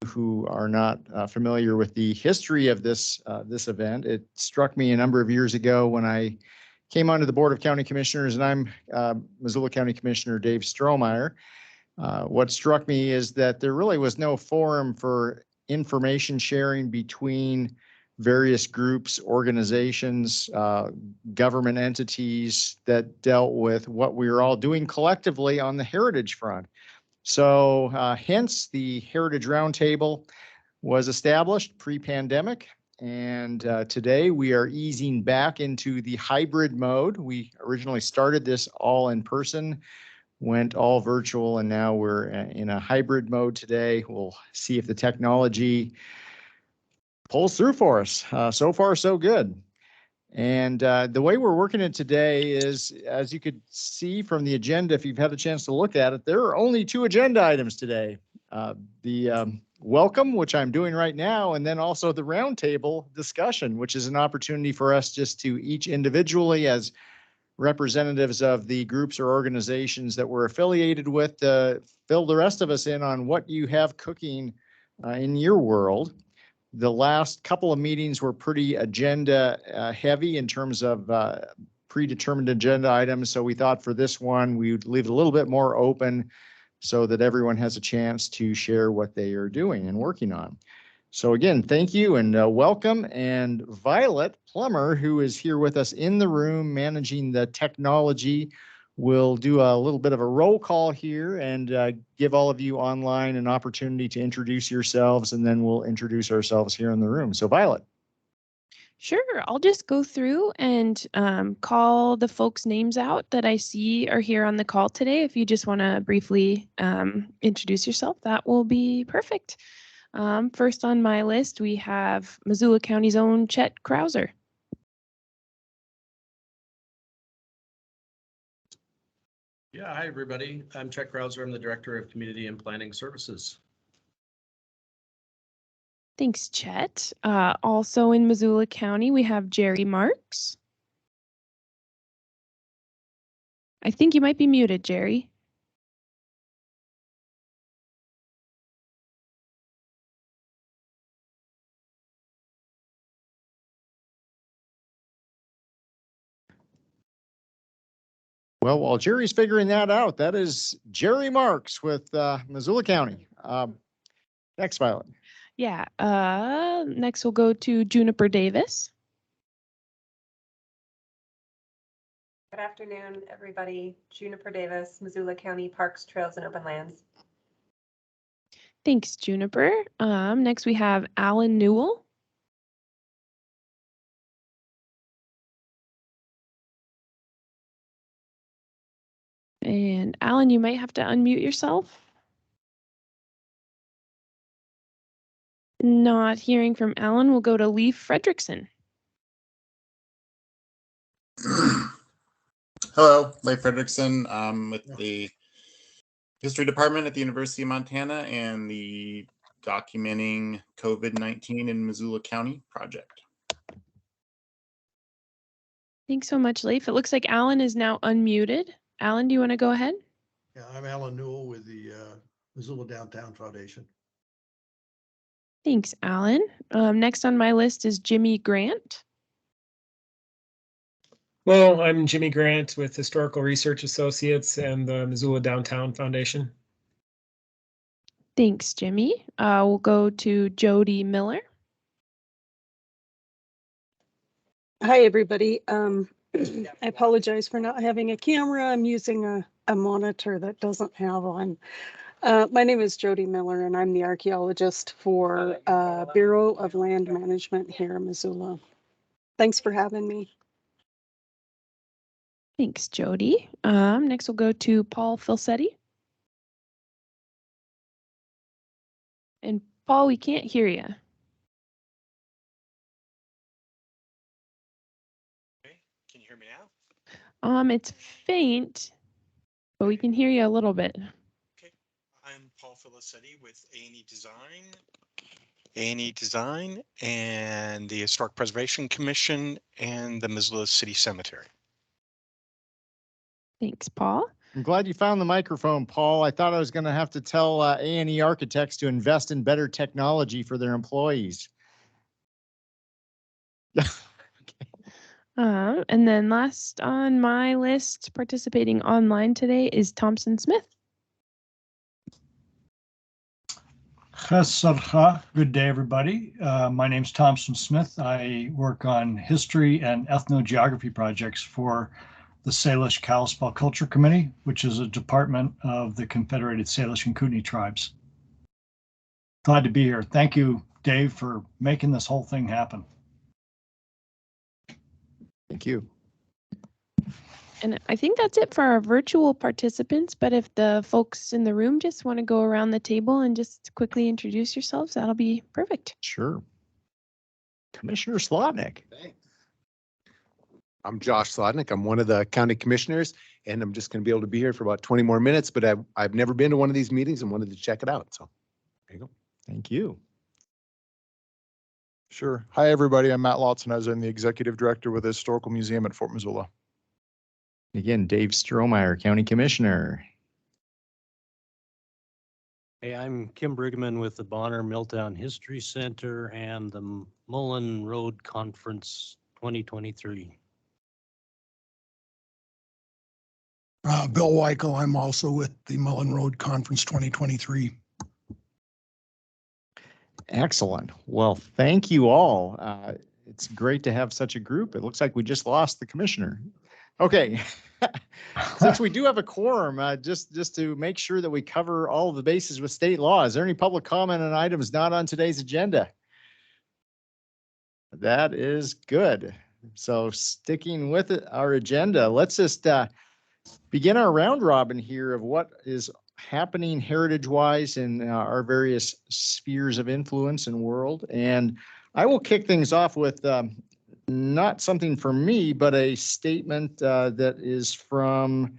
who are not familiar with the history of this event, it struck me a number of years ago when I came onto the Board of County Commissioners, and I'm Missoula County Commissioner Dave Strohmeyer. What struck me is that there really was no forum for information sharing between various groups, organizations, government entities that dealt with what we were all doing collectively on the heritage front. So hence the Heritage Roundtable was established pre-pandemic. And today we are easing back into the hybrid mode. We originally started this all in person, went all virtual, and now we're in a hybrid mode today. We'll see if the technology pulls through for us. So far, so good. And the way we're working it today is, as you could see from the agenda, if you've had a chance to look at it, there are only 2 agenda items today. The welcome, which I'm doing right now, and then also the roundtable discussion, which is an opportunity for us just to each individually, as representatives of the groups or organizations that we're affiliated with, fill the rest of us in on what you have cooking in your world. The last couple of meetings were pretty agenda heavy in terms of predetermined agenda items. So we thought for this one, we would leave it a little bit more open so that everyone has a chance to share what they are doing and working on. So again, thank you and welcome. And Violet Plummer, who is here with us in the room managing the technology, will do a little bit of a roll call here and give all of you online an opportunity to introduce yourselves, and then we'll introduce ourselves here in the room. So Violet. Sure, I'll just go through and call the folks' names out that I see are here on the call today. If you just want to briefly introduce yourself, that will be perfect. First on my list, we have Missoula County's own Chet Krauser. Yeah, hi everybody. I'm Chet Krauser. I'm the Director of Community and Planning Services. Thanks, Chet. Also in Missoula County, we have Jerry Marks. I think you might be muted, Jerry. Well, while Jerry's figuring that out, that is Jerry Marks with Missoula County. Next, Violet. Yeah, next we'll go to Juniper Davis. Good afternoon, everybody. Juniper Davis, Missoula County Parks, Trails, and Open Lands. Thanks, Juniper. Next we have Alan Newell. And Alan, you might have to unmute yourself. Not hearing from Alan, we'll go to Leif Fredrickson. Hello, Leif Fredrickson. I'm with the History Department at the University of Montana and the Documenting COVID-19 in Missoula County project. Thanks so much, Leif. It looks like Alan is now unmuted. Alan, do you want to go ahead? Yeah, I'm Alan Newell with the Missoula Downtown Foundation. Thanks, Alan. Next on my list is Jimmy Grant. Hello, I'm Jimmy Grant with Historical Research Associates and the Missoula Downtown Foundation. Thanks, Jimmy. We'll go to Jody Miller. Hi, everybody. I apologize for not having a camera. I'm using a monitor that doesn't have one. My name is Jody Miller, and I'm the archaeologist for Bureau of Land Management here in Missoula. Thanks for having me. Thanks, Jody. Next, we'll go to Paul Felicetti. And Paul, we can't hear you. Okay, can you hear me now? It's faint, but we can hear you a little bit. Okay, I'm Paul Felicetti with A&E Design and the Historic Preservation Commission and the Missoula City Cemetery. Thanks, Paul. I'm glad you found the microphone, Paul. I thought I was going to have to tell A&E Architects to invest in better technology for their employees. And then last on my list participating online today is Thompson Smith. Good day, everybody. My name's Thompson Smith. I work on history and ethnogeography projects for the Salish Kalispel Culture Committee, which is a department of the Confederated Salish and Kootenai tribes. Glad to be here. Thank you, Dave, for making this whole thing happen. Thank you. And I think that's it for our virtual participants, but if the folks in the room just want to go around the table and just quickly introduce yourselves, that'll be perfect. Sure. Commissioner Slotnick. Thanks. I'm Josh Slotnick. I'm one of the county commissioners, and I'm just going to be able to be here for about 20 more minutes, but I've never been to one of these meetings and wanted to check it out. So there you go. Thank you. Sure. Hi, everybody. I'm Matt Lotzenhauser. I'm the Executive Director with the Historical Museum at Fort Missoula. Again, Dave Strohmeyer, County Commissioner. Hey, I'm Kim Brigman with the Bonner Milltown History Center and the Mullen Road Conference 2023. Bill Weichel, I'm also with the Mullen Road Conference 2023. Excellent. Well, thank you all. It's great to have such a group. It looks like we just lost the commissioner. Okay. Since we do have a quorum, just to make sure that we cover all of the bases with state law, is there any public comment on items not on today's agenda? That is good. So sticking with our agenda, let's just begin our round robin here of what is happening heritage-wise in our various spheres of influence and world. And I will kick things off with not something from me, but a statement that is from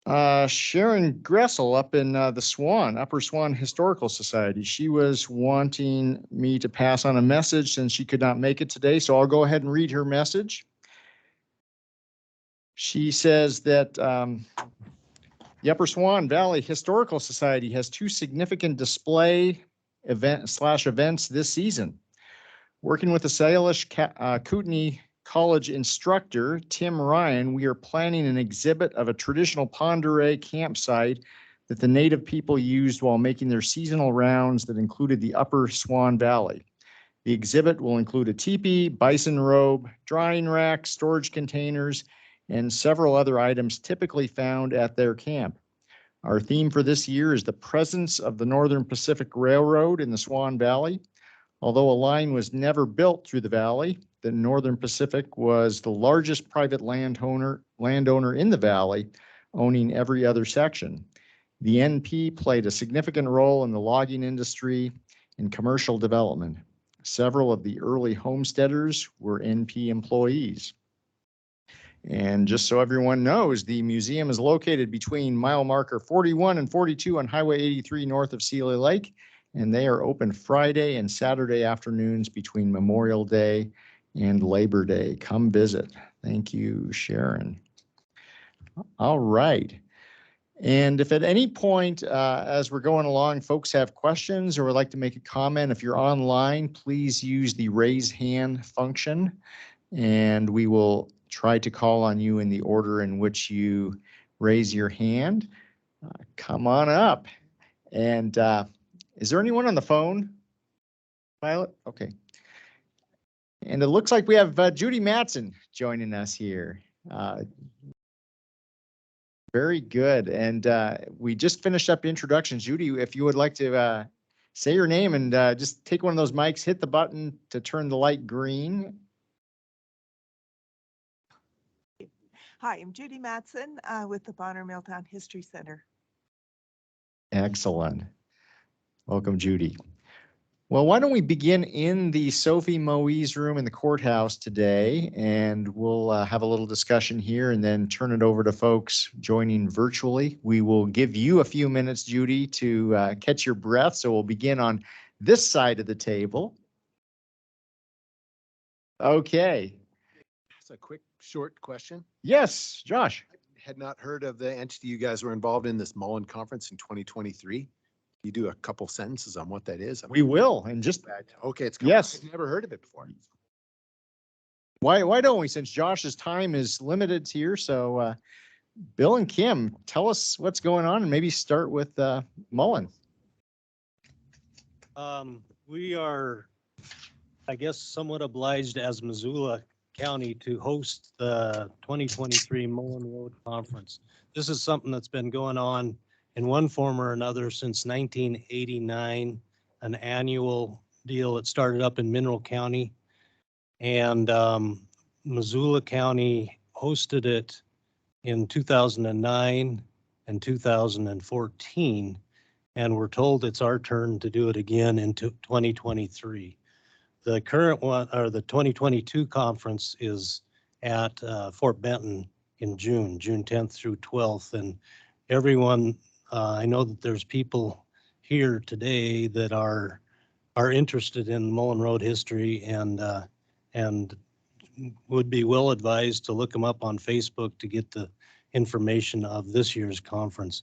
Sharon Gressel up in the Upper Swan Historical Society. She was wanting me to pass on a message since she could not make it today, so I'll go ahead and read her message. She says that the Upper Swan Valley Historical Society has two significant display events this season. Working with the Salish Kootenai College instructor, Tim Ryan, we are planning an exhibit of a traditional Pend d'Oreille campsite that the native people used while making their seasonal rounds that included the Upper Swan Valley. The exhibit will include a teepee, bison robe, drying rack, storage containers, and several other items typically found at their camp. Our theme for this year is the presence of the Northern Pacific Railroad in the Swan Valley. Although a line was never built through the valley, the Northern Pacific was the largest private landowner in the valley, owning every other section. The NP played a significant role in the logging industry and commercial development. Several of the early homesteaders were NP employees. And just so everyone knows, the museum is located between mile marker 41 and 42 on Highway 83 north of Sealy Lake, and they are open Friday and Saturday afternoons between Memorial Day and Labor Day. Come visit. Thank you, Sharon. All right. And if at any point as we're going along, folks have questions or would like to make a comment, if you're online, please use the raise hand function, and we will try to call on you in the order in which you raise your hand. Come on up. And is there anyone on the phone, Violet? Okay. And it looks like we have Judy Matson joining us here. Very good. And we just finished up introductions. Judy, if you would like to say your name and just take one of those mics, hit the button to turn the light green. Hi, I'm Judy Matson with the Bonner Milltown History Center. Excellent. Welcome, Judy. Well, why don't we begin in the Sophie Moise room in the courthouse today, and we'll have a little discussion here and then turn it over to folks joining virtually. We will give you a few minutes, Judy, to catch your breath. So we'll begin on this side of the table. Okay. That's a quick, short question. Yes, Josh. had not heard of the entity you guys were involved in, this Mullen Conference in 2023. You do a couple sentences on what that is? We will, and just, Okay, it's Yes. I've never heard of it before. why don't we, since Josh's time is limited here, so Bill and Kim, tell us what's going on and maybe start with Mullen. We are, I guess, somewhat obliged as Missoula County to host the 2023 Mullen Road Conference. This is something that's been going on in one form or another since 1989, an annual deal. It started up in Mineral County, and Missoula County hosted it in 2009 and 2014. And we're told it's our turn to do it again in 2023. The current one, or the 2022 conference, is at Fort Benton in June 10th through 12th. And everyone, I know that there's people here today that are interested in Mullen Road history and would be well advised to look them up on Facebook to get the information of this year's conference.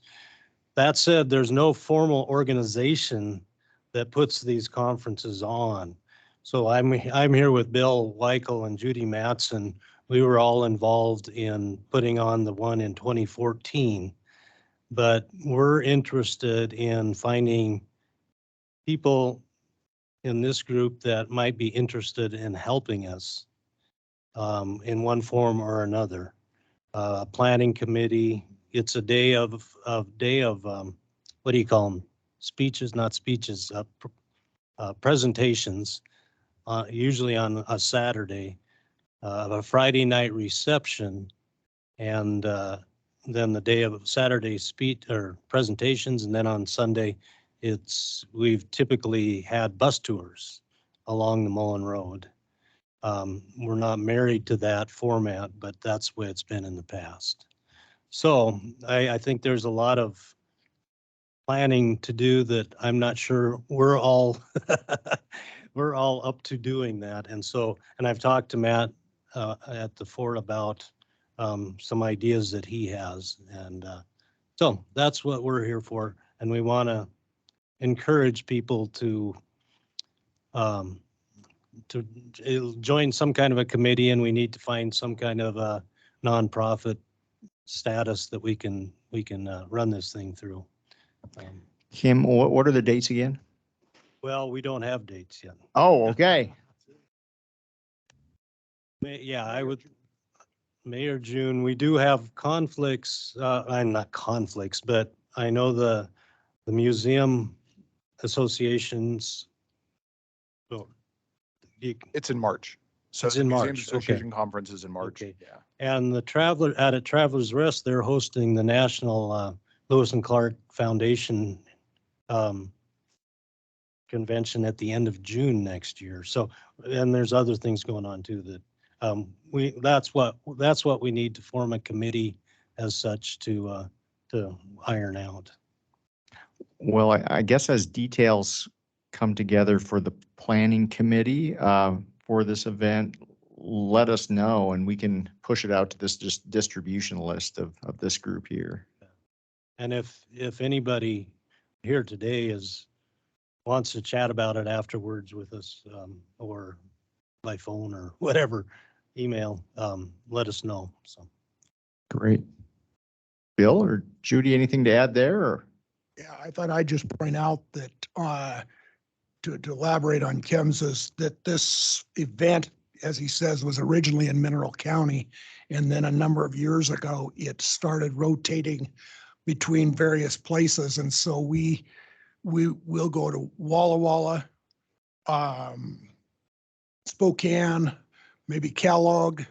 That said, there's no formal organization that puts these conferences on. So I'm here with Bill Weichel and Judy Matson. We were all involved in putting on the one in 2014, but we're interested in finding people in this group that might be interested in helping us in one form or another. Planning committee. It's a day of what do you call them? Speeches, not speeches, presentations, usually on a Saturday, a Friday night reception, and then the day of Saturday speech or presentations, and then on Sunday, we've typically had bus tours along the Mullen Road. We're not married to that format, but that's the way it's been in the past. So I think there's a lot of planning to do that I'm not sure we're all we're all up to doing that. And so, and I've talked to Matt at the fort about some ideas that he has. And so that's what we're here for. And we want to encourage people to join some kind of a committee, and we need to find some kind of a nonprofit status that we can run this thing through. Kim, what are the dates again? Well, we don't have dates yet. Oh, okay. Yeah, I would, May or June. We do have conflicts. I'm not conflicts, but I know the museum associations. It's in March. So It's the in Museum March, Association conference is in March. Okay. Yeah. And the Travelers Rest, they're hosting the National Lewis and Clark Foundation convention at the end of June next year. So, and there's other things going on too that that's what we need to form a committee as such to iron out. Well, I guess as details come together for the planning committee for this event, let us know and we can push it out to this just distribution list of this group here. And if anybody here today wants to chat about it afterwards with us, or by phone or whatever, email, let us know. So Great. Bill or Judy, anything to add there? Or? Yeah, I thought I'd just point out that to elaborate on Kim's is that this event, as he says, was originally in Mineral County. And then a number of years ago, it started rotating between various places. And so we will go to Walla Walla, Spokane, maybe Kellogg,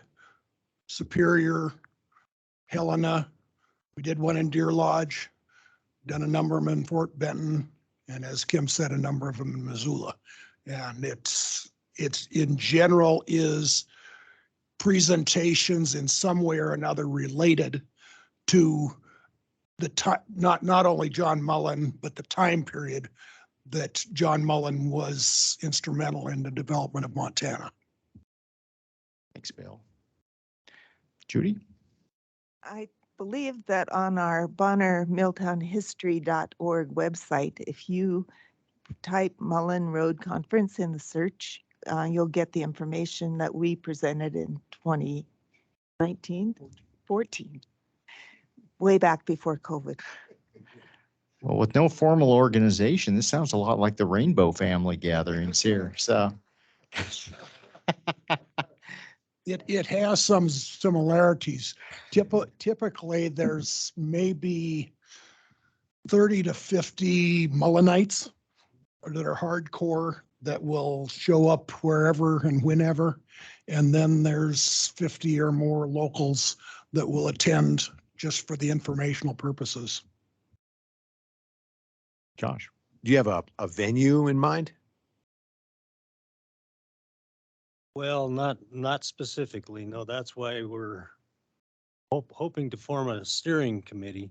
Superior, Helena. We did one in Deer Lodge, done a number of them in Fort Benton, and as Kim said, a number of them in Missoula. And it's in general is presentations in some way or another related to the time, not only John Mullen, but the time period that John Mullen was instrumental in the development of Montana. Thanks, Bill. Judy? I believe that on our bonnermilltownhistory.org website, if you type Mullen Road Conference in the search, you'll get the information that we presented in 2019, 14, way back before COVID. Well, with no formal organization, this sounds a lot like the Rainbow Family gatherings here. So It has some similarities. Typically, there's maybe 30 to 50 Mullenites that are hardcore that will show up wherever and whenever. And then there's 50 or more locals that will attend just for the informational purposes. Josh, do you have a venue in mind? Well, not specifically. No, that's why we're hoping to form a steering committee.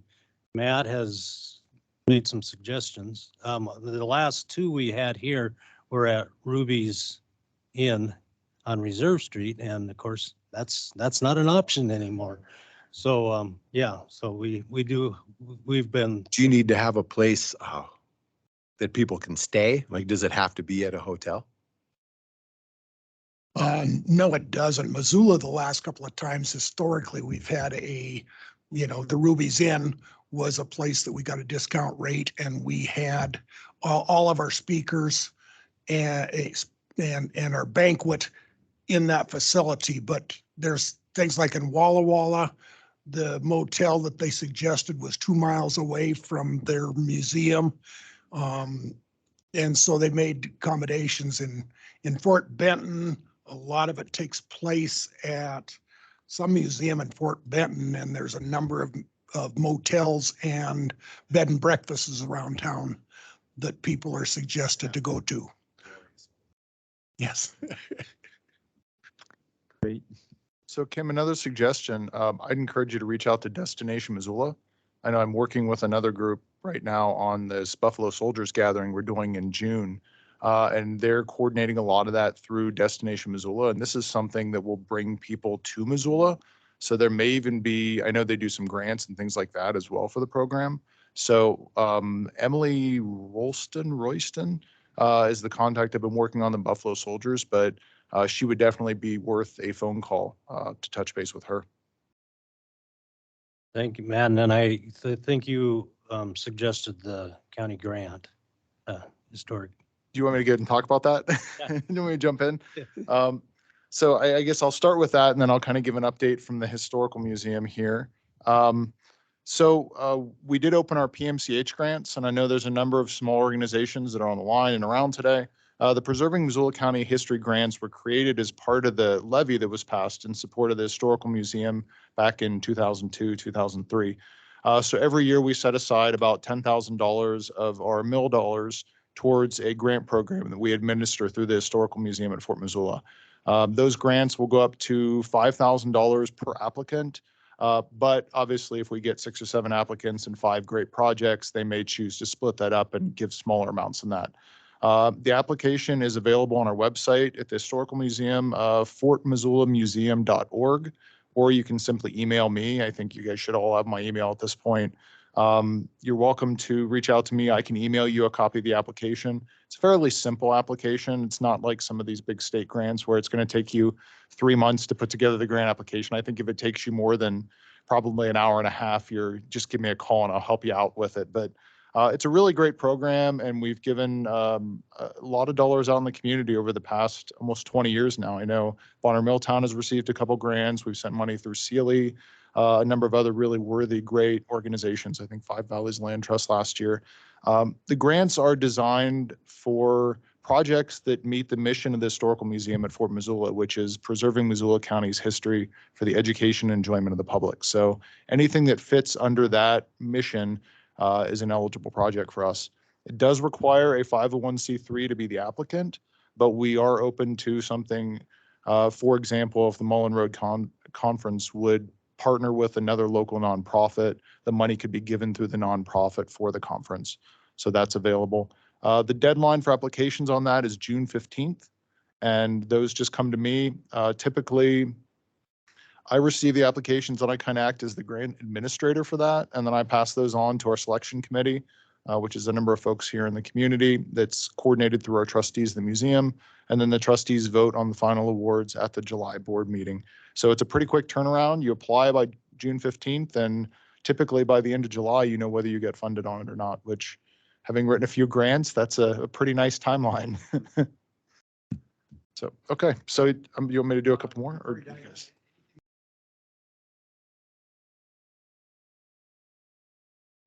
Matt has made some suggestions. The last two we had here were at Ruby's Inn on Reserve Street, and of course that's not an option anymore. So yeah, so we've been. Do you need to have a place that people can stay? Like, does it have to be at a hotel? No, it doesn't. Missoula, the last couple of times historically, we've had the Ruby's Inn was a place that we got a discount rate, and we had all of our speakers and our banquet in that facility. But there's things like in Walla Walla, the motel that they suggested was 2 miles away from their museum. And so they made accommodations in Fort Benton. A lot of it takes place at some museum in Fort Benton, and there's a number of motels and bed and breakfasts around town that people are suggested to go to. Yes. great. So Kim, another suggestion, I'd encourage you to reach out to Destination Missoula. I know I'm working with another group right now on this Buffalo Soldiers gathering we're doing in June. And they're coordinating a lot of that through Destination Missoula. And this is something that will bring people to Missoula. So there may even be, I know they do some grants and things like that as well for the program. So Emily Royston is the contact. I've been working on the Buffalo Soldiers, but she would definitely be worth a phone call to touch base with her. Thank you, Matt. And I think you suggested the county grant, historic. Do you want me to get and talk about that? Yeah. Do you want me to jump in? So I guess I'll start with that, and then I'll kind of give an update from the Historical Museum here. So we did open our Pmch grants, and I know there's a number of small organizations that are on the line and around today. The Preserving Missoula County History grants were created as part of the levy that was passed in support of the Historical Museum back in 2002, 2003. So every year we set aside about $10,000 of our mill dollars towards a grant program that we administer through the Historical Museum at Fort Missoula. Those grants will go up to $5,000 per applicant. But obviously, if we get 6 or 7 applicants and 5 great projects, they may choose to split that up and give smaller amounts than that. The application is available on our website at the Historical Museum, fortmissoulamuseum.org, or you can simply email me. I think you guys should all have my email at this point. You're welcome to reach out to me. I can email you a copy of the application. It's a fairly simple application. It's not like some of these big state grants where it's going to take you 3 months to put together the grant application. I think if it takes you more than probably an hour and a half, just give me a call and I'll help you out with it. But it's a really great program, and we've given a lot of dollars out in the community over the past almost 20 years now. I know Bonner Milltown has received a couple grants. We've sent money through Sealy, a number of other really worthy, great organizations. I think Five Valleys Land Trust last year. The grants are designed for projects that meet the mission of the Historical Museum at Fort Missoula, which is preserving Missoula County's history for the education and enjoyment of the public. So anything that fits under that mission is an eligible project for us. It does require a 501c3 to be the applicant, but we are open to something. For example, if the Mullen Road Conference would partner with another local nonprofit, the money could be given through the nonprofit for the conference. So that's available. The deadline for applications on that is June 15th, and those just come to me. Typically, I receive the applications and I kind of act as the grant administrator for that. And then I pass those on to our selection committee, which is a number of folks here in the community that's coordinated through our trustees of the museum. And then the trustees vote on the final awards at the July board meeting. So it's a pretty quick turnaround. You apply by June 15th, and typically by the end of July, you know whether you get funded on it or not, which, having written a few grants, that's a pretty nice timeline. So, okay. So you want me to do a couple more, or you guys?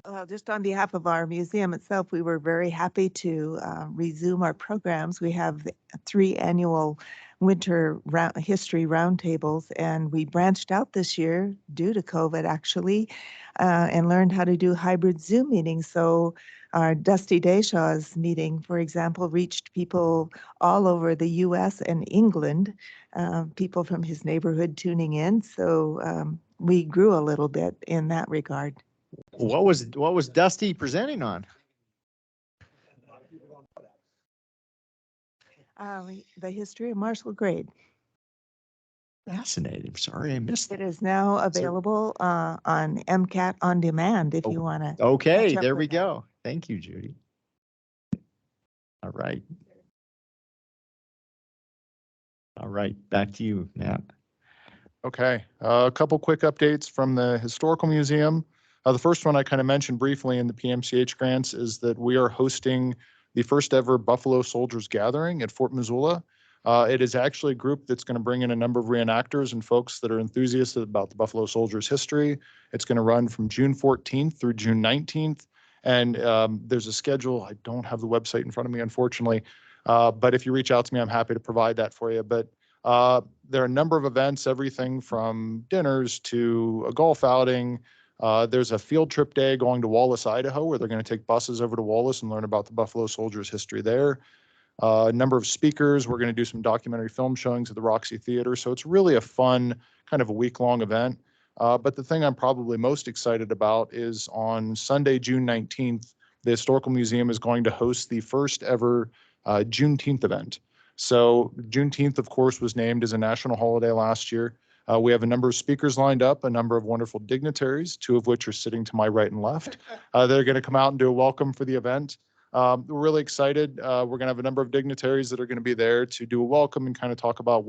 Well, just on behalf of our museum itself, we were very happy to resume our programs. We have 3 annual winter history roundtables, and we branched out this year due to COVID actually, and learned how to do hybrid Zoom meetings. So our Dusty Dayshaw's meeting, for example, reached people all over the US and England, people from his neighborhood tuning in. So we grew a little bit in that regard. What was Dusty presenting on? The history of Marshall Grade. Fascinating. Sorry, I missed It that. is now available on MCAT On Demand if you want to. Okay, catch up there with we that. go. Thank you, Judy. All right. All right, back to you, Matt. Okay, a couple quick updates from the Historical Museum. The first one I kind of mentioned briefly in the Pmch grants is that we are hosting the first ever Buffalo Soldiers Gathering at Fort Missoula. It is actually a group that's going to bring in a number of reenactors and folks that are enthusiasts about the Buffalo Soldiers history. It's going to run from June 14th through June 19th. And there's a schedule. I don't have the website in front of me, unfortunately. But if you reach out to me, I'm happy to provide that for you. But there are a number of events, everything from dinners to a golf outing. There's a field trip day going to Wallace, Idaho, where they're going to take buses over to Wallace and learn about the Buffalo Soldiers history there. A number of speakers. We're going to do some documentary film showings at the Roxy Theater. So it's really a fun kind of a week-long event. But the thing I'm probably most excited about is on Sunday, June 19th, the Historical Museum is going to host the first ever Juneteenth event. So Juneteenth, of course, was named as a national holiday last year. We have a number of speakers lined up, a number of wonderful dignitaries, 2 of which are sitting to my right and left. They're going to come out and do a welcome for the event. We're really excited. We're going to have a number of dignitaries that are going to be there to do a welcome and kind of talk about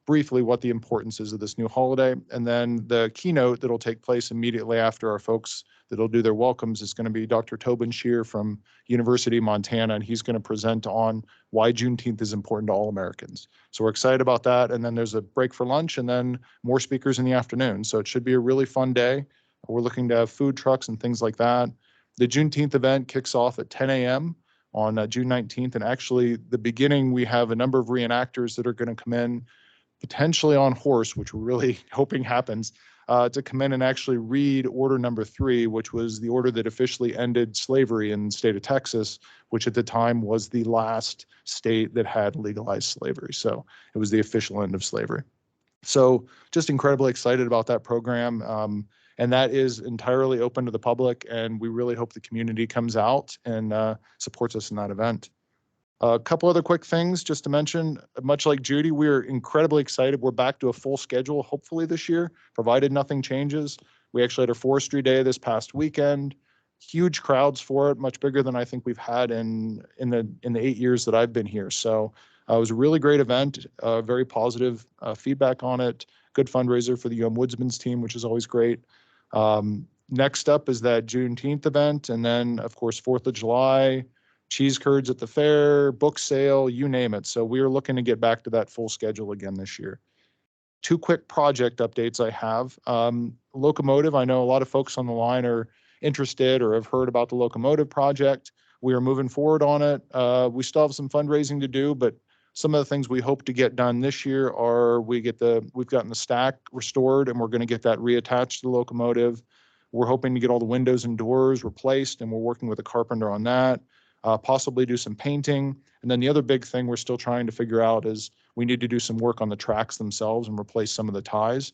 briefly what the importance is of this new holiday. And then the keynote that'll take place immediately after our folks that'll do their welcomes is going to be Dr. Tobin Shear from University of Montana, and he's going to present on why Juneteenth is important to all Americans. So we're excited about that. And then there's a break for lunch and then more speakers in the afternoon. So it should be a really fun day. We're looking to have food trucks and things like that. The Juneteenth event kicks off at 10 a.m. on June 19th. And actually the beginning, we have a number of reenactors that are going to come in potentially on horse, which we're really hoping happens, to come in and actually read Order Number 3, which was the order that officially ended slavery in the state of Texas, which at the time was the last state that had legalized slavery. So it was the official end of slavery. So just incredibly excited about that program. And that is entirely open to the public. And we really hope the community comes out and supports us in that event. A couple other quick things just to mention, much like Judy, we're incredibly excited. We're back to a full schedule, hopefully this year, provided nothing changes. We actually had our forestry day this past weekend. Huge crowds for it, much bigger than I think we've had in the 8 years that I've been here. So it was a really great event, very positive feedback on it. Good fundraiser for the Woodsman's team, which is always great. Next up is that Juneteenth event, and then of course 4th of July. Cheese curds at the fair, book sale, you name it. So we are looking to get back to that full schedule again this year. 2 quick project updates I have. Locomotive, I know a lot of folks on the line are interested or have heard about the Locomotive project. We are moving forward on it. We still have some fundraising to do, but some of the things we hope to get done this year are we've gotten the stack restored and we're going to get that reattached to the locomotive. We're hoping to get all the windows and doors replaced, and we're working with a carpenter on that. Possibly do some painting. And then the other big thing we're still trying to figure out is we need to do some work on the tracks themselves and replace some of the ties.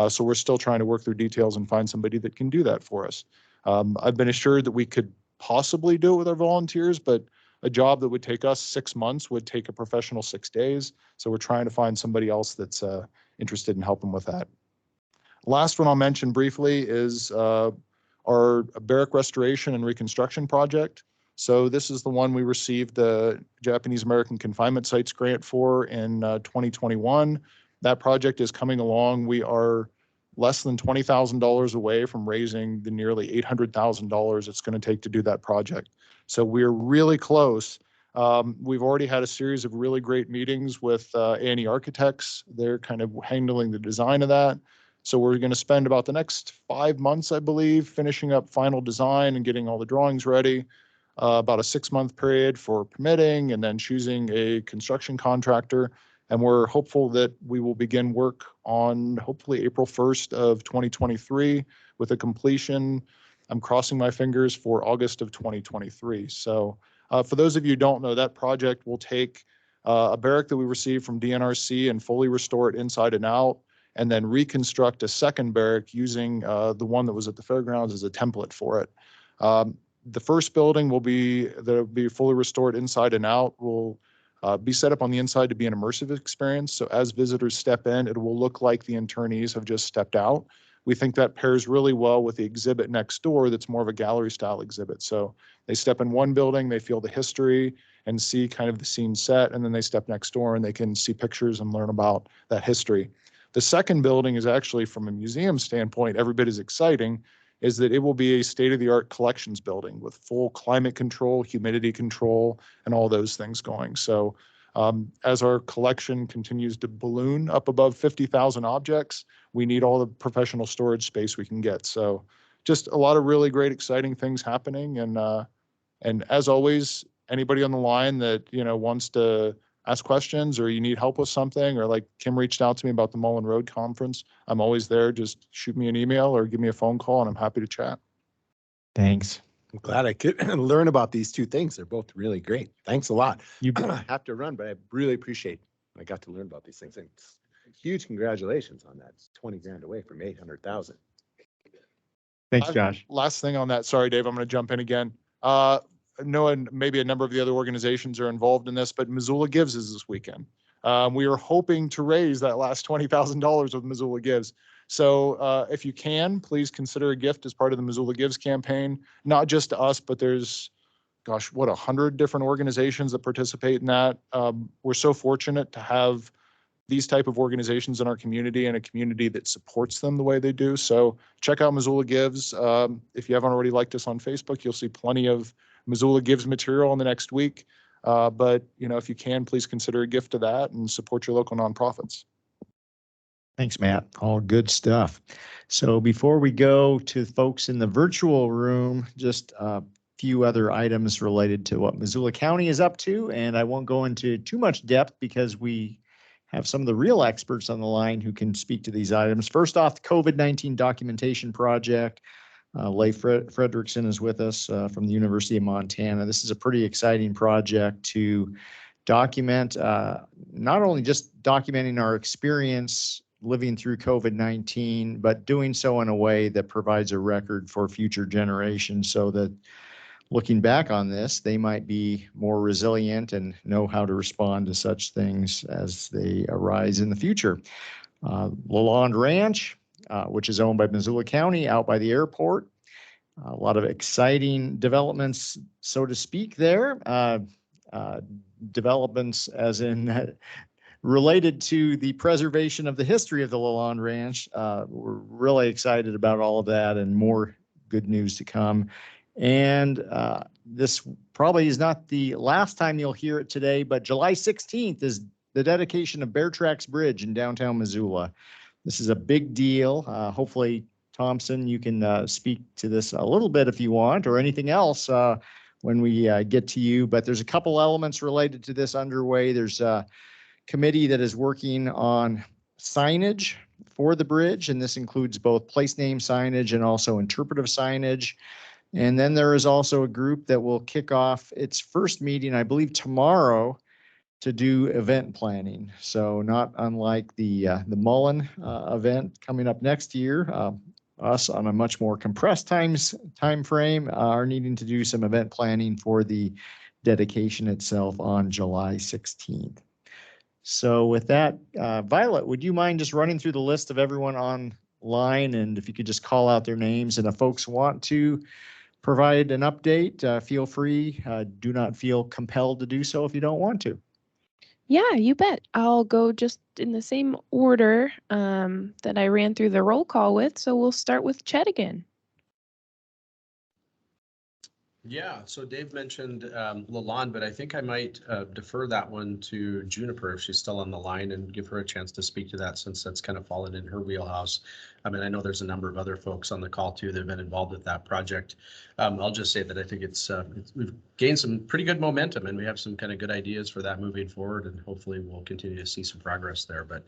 So we're still trying to work through details and find somebody that can do that for us. I've been assured that we could possibly do it with our volunteers, but a job that would take us 6 months would take a professional 6 days. So we're trying to find somebody else that's interested in helping with that. Last one I'll mention briefly is our Barrack Restoration and Reconstruction project. So this is the one we received the Japanese American Confinement Sites grant for in 2021. That project is coming along. We are less than $20,000 away from raising the nearly $800,000 it's going to take to do that project. So we're really close. We've already had a series of really great meetings with A&E Architects. They're kind of handling the design of that. So we're going to spend about the next 5 months, I believe, finishing up final design and getting all the drawings ready. About a 6-month period for permitting and then choosing a construction contractor. And we're hopeful that we will begin work on hopefully April 1st of 2023 with a completion. I'm crossing my fingers for August of 2023. So for those of you who don't know, that project will take a barrack that we received from DNRC and fully restore it inside and out, and then reconstruct a second barrack using the one that was at the fairgrounds as a template for it. The first building will be fully restored inside and out. Will be set up on the inside to be an immersive experience. So as visitors step in, it will look like the internees have just stepped out. We think that pairs really well with the exhibit next door that's more of a gallery style exhibit. So they step in one building, they feel the history and see kind of the scene set, and then they step next door and they can see pictures and learn about that history. The second building is actually, from a museum standpoint, every bit as exciting, is that it will be a state-of-the-art collections building with full climate control, humidity control, and all those things going. So as our collection continues to balloon up above 50,000 objects, we need all the professional storage space we can get. So just a lot of really great, exciting things happening. And as always, anybody on the line that wants to ask questions or you need help with something, or like Kim reached out to me about the Mullen Road Conference, I'm always there. Just shoot me an email or give me a phone call and I'm happy to chat. Thanks. I'm glad I could learn about these two things. They're both really great. Thanks a lot. You have to run, but I really appreciate I got to learn about these things. And huge congratulations on that. It's 20 grand away from 800,000. Thanks, Josh. Last thing on that. Sorry, Dave, I'm going to jump in again. Knowing maybe a number of the other organizations are involved in this, but Missoula Gives is this weekend. We are hoping to raise that last $20,000 with Missoula Gives. So if you can, please consider a gift as part of the Missoula Gives campaign, not just to us, but there's, gosh, 100 different organizations that participate in that. We're so fortunate to have these type of organizations in our community and a community that supports them the way they do. So check out Missoula Gives. If you haven't already liked us on Facebook, you'll see plenty of Missoula Gives material in the next week. But if you can, please consider a gift to that and support your local nonprofits. Thanks, Matt. All good stuff. So before we go to folks in the virtual room, just a few other items related to what Missoula County is up to. And I won't go into too much depth because we have some of the real experts on the line who can speak to these items. First off, the COVID-19 documentation project. Leif Fredrickson is with us from the University of Montana. This is a pretty exciting project to document, not only just documenting our experience living through COVID-19, but doing so in a way that provides a record for future generations so that looking back on this, they might be more resilient and know how to respond to such things as they arise in the future. Lalonde Ranch, which is owned by Missoula County out by the airport. A lot of exciting developments, so to speak, there. Developments as in related to the preservation of the history of the Lalonde Ranch. We're really excited about all of that and more good news to come. And this probably is not the last time you'll hear it today, but July 16th is the dedication of Bear Tracks Bridge in downtown Missoula. This is a big deal. Hopefully, Thompson, you can speak to this a little bit if you want, or anything else when we get to you. But there's a couple elements related to this underway. There's a committee that is working on signage for the bridge, and this includes both place name signage and also interpretive signage. And then there is also a group that will kick off its first meeting, I believe, tomorrow, to do event planning. So not unlike the Mullen event coming up next year, us on a much more compressed time frame are needing to do some event planning for the dedication itself on July 16th. So with that, Violet, would you mind just running through the list of everyone line, and if you could just call out their names, and if folks want to provide an update, feel free. Do not feel compelled to do so if you don't want to. Yeah, you bet. I'll go just in the same order that I ran through the roll call with. So we'll start with Chet again. Yeah, so Dave mentioned Lalonde, but I think I might defer that one to Juniper if she's still on the line and give her a chance to speak to that, since that's kind of fallen in her wheelhouse. I mean, I know there's a number of other folks on the call too that have been involved with that project. I'll just say that I think we've gained some pretty good momentum, and we have some kind of good ideas for that moving forward, and hopefully we'll continue to see some progress there. But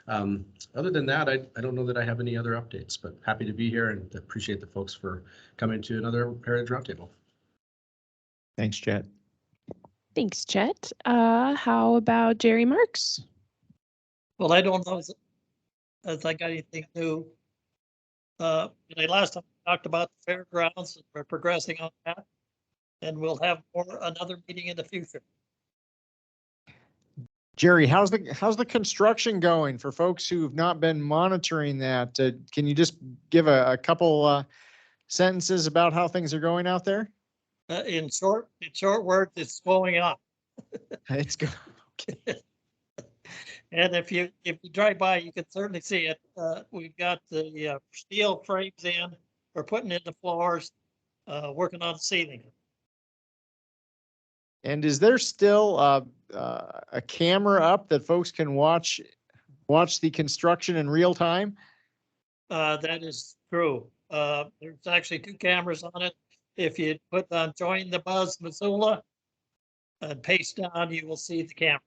other than that, I don't know that I have any other updates, but happy to be here and appreciate the folks for coming to another Heritage Roundtable. Thanks, Chet. Thanks, Chet. How about Jerry Marks? Well, I don't know if I got anything new. When I last time talked about the fairgrounds, and we're progressing on that, and we'll have another meeting in the future. Jerry, how's the construction going for folks who've not been monitoring that? Can you just give a couple sentences about how things are going out there? In short words, it's going up. It's going. Okay. And if you drive by, you can certainly see it. We've got the steel frames in. We're putting in the floors, working on the ceiling. And is there still a camera up that folks can watch the construction in real time? That is true. There's actually 2 cameras on it. If you put on Join the Buzz Missoula and paste down, you will see the camera.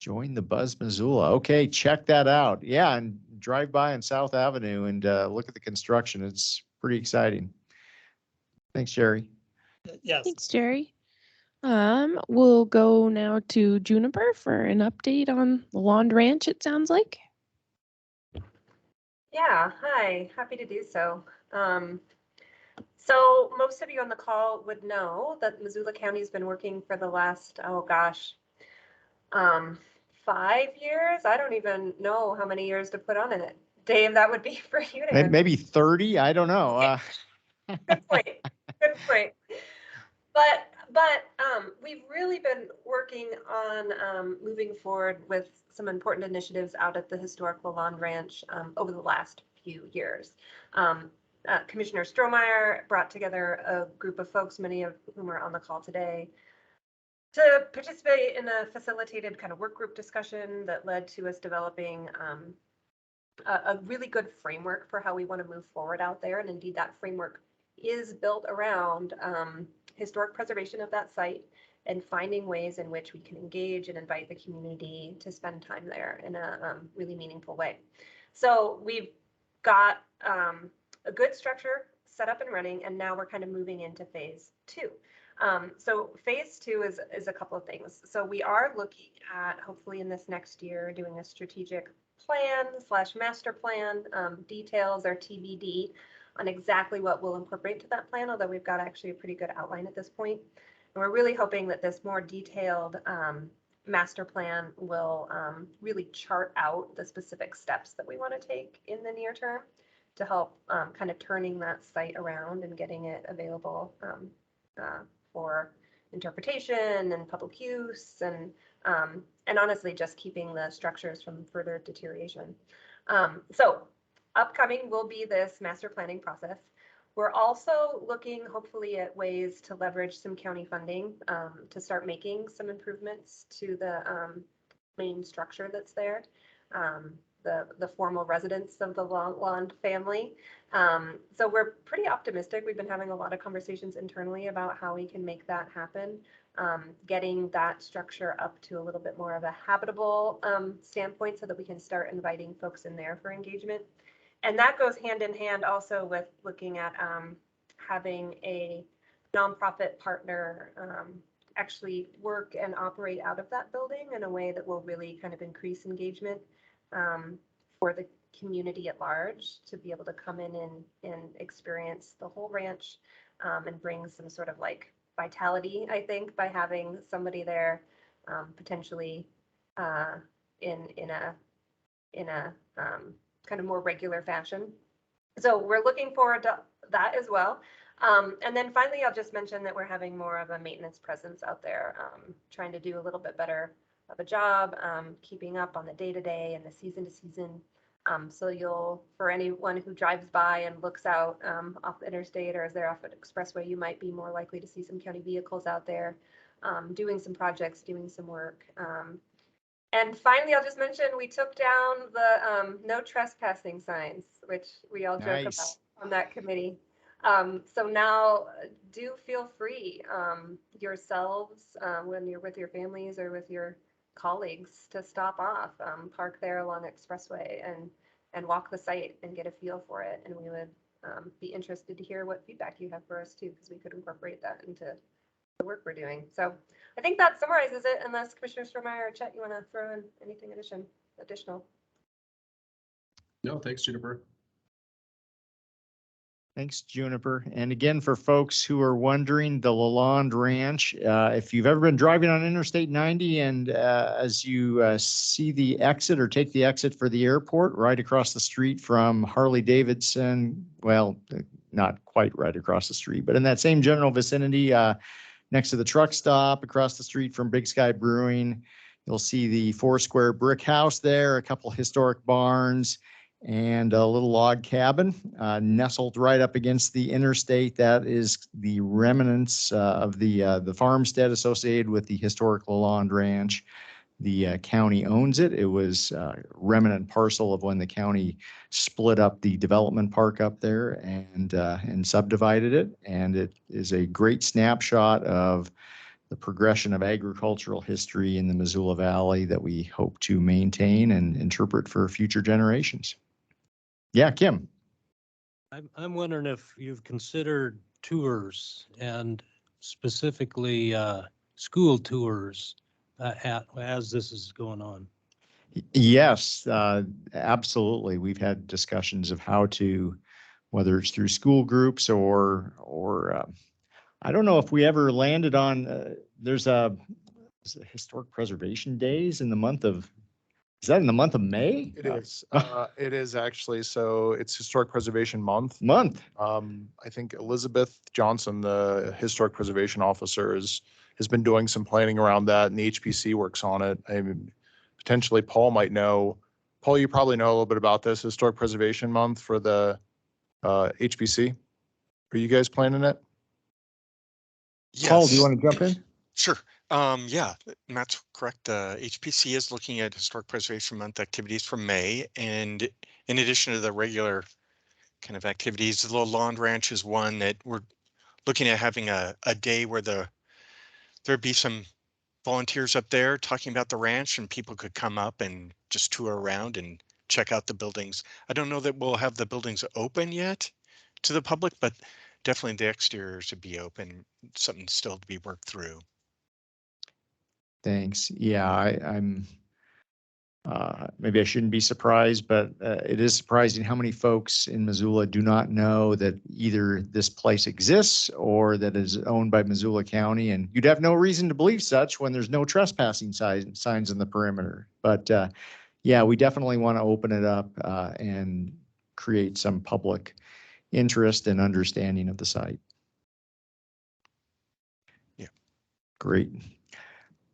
Join the Buzz Missoula. Okay, check that out. Yeah, and drive by on South Avenue and look at the construction. It's pretty exciting. Thanks, Jerry. Yes. Thanks, Jerry. We'll go now to Juniper for an update on Lalonde Ranch, it sounds like. Yeah, hi, happy to do so. So most of you on the call would know that Missoula County has been working for the last, 5 years. I don't even know how many years to put on it. Dave, that would be for you to answer. Maybe 30. I don't know. Good point. Good point. But we've really been working on moving forward with some important initiatives out at the historic Lalonde Ranch over the last few years. Commissioner Strohmeyer brought together a group of folks, many of whom are on the call today, to participate in a facilitated kind of work group discussion that led to us developing a really good framework for how we want to move forward out there. And indeed, that framework is built around historic preservation of that site and finding ways in which we can engage and invite the community to spend time there in a really meaningful way. So we've got a good structure set up and running, and now we're kind of moving into phase 2. So phase 2 is a couple of things. So we are looking at, hopefully in this next year, doing a strategic plan / master plan. Details are TBD on exactly what we'll incorporate to that plan, although we've got actually a pretty good outline at this point. And we're really hoping that this more detailed master plan will really chart out the specific steps that we want to take in the near term to help kind of turning that site around and getting it available for interpretation and public use, and honestly just keeping the structures from further deterioration. So upcoming will be this master planning process. We're also looking hopefully at ways to leverage some county funding to start making some improvements to the main structure that's there, the formal residence of the Lalonde family. So we're pretty optimistic. We've been having a lot of conversations internally about how we can make that happen, getting that structure up to a little bit more of a habitable standpoint so that we can start inviting folks in there for engagement. And that goes hand in hand also with looking at having a nonprofit partner actually work and operate out of that building in a way that will really kind of increase engagement for the community at large, to be able to come in and experience the whole ranch and bring some sort of like vitality, I think, by having somebody there potentially in a kind of more regular fashion. So we're looking forward to that as well. And then finally, I'll just mention that we're having more of a maintenance presence out there, trying to do a little bit better of a job, keeping up on the day-to-day and the season-to-season. So you'll, for anyone who drives by and looks out off the interstate or as they're off an expressway, you might be more likely to see some county vehicles out there doing some projects, doing some work. And finally, I'll just mention we took down the no trespassing signs, which we all joke about on that committee. So now do feel free yourselves when you're with your families or with your colleagues to stop off, park there along Expressway and walk the site and get a feel for it. And we would be interested to hear what feedback you have for us too, because we could incorporate that into the work we're doing. So I think that summarizes it, unless Commissioner Strohmeyer or Chet, you want to throw in anything additional? No, thanks, Juniper. Thanks, Juniper. And again, for folks who are wondering, the Lalonde Ranch, if you've ever been driving on Interstate 90 and as you see the exit or take the exit for the airport right across the street from Harley Davidson, well, not quite right across the street, but in that same general vicinity, next to the truck stop across the street from Big Sky Brewing, you'll see the 4-square brick house there, a couple historic barns, and a little log cabin nestled right up against the interstate. That is the remnants of the farmstead associated with the historic Lalonde Ranch. The county owns it. It was a remnant parcel of when the county split up the development park up there and subdivided it. And it is a great snapshot of the progression of agricultural history in the Missoula Valley that we hope to maintain and interpret for future generations. Yeah, Kim. I'm wondering if you've considered tours and specifically school tours as this is going on. Yes, absolutely. We've had discussions of how to, whether it's through school groups or I don't know if we ever landed on, there's a historic preservation days in the month of, is that in the month of May? It is. It is actually. So it's Historic Preservation Month. I think Elizabeth Johnson, the Historic Preservation Officer, has been doing some planning around that, and the HPC works on it. I mean, potentially Paul might know. Paul, you probably know a little bit about this Historic Preservation Month for the HPC. Are you guys planning it? Yes. Paul, do you want to jump in? Sure. Yeah, Matt's correct. HPC is looking at Historic Preservation Month activities for May. And in addition to the regular kind of activities, the Lalonde Ranch is one that we're looking at having a day where there'd be some volunteers up there talking about the ranch, and people could come up and just tour around and check out the buildings. I don't know that we'll have the buildings open yet to the public, but definitely the exterior should be open. Something still to be worked through. Thanks. Yeah, I'm maybe I shouldn't be surprised, but it is surprising how many folks in Missoula do not know that either this place exists or that it is owned by Missoula County. And you'd have no reason to believe such when there's no trespassing signs in the perimeter. But yeah, we definitely want to open it up and create some public interest and understanding of the site. Yeah. Great.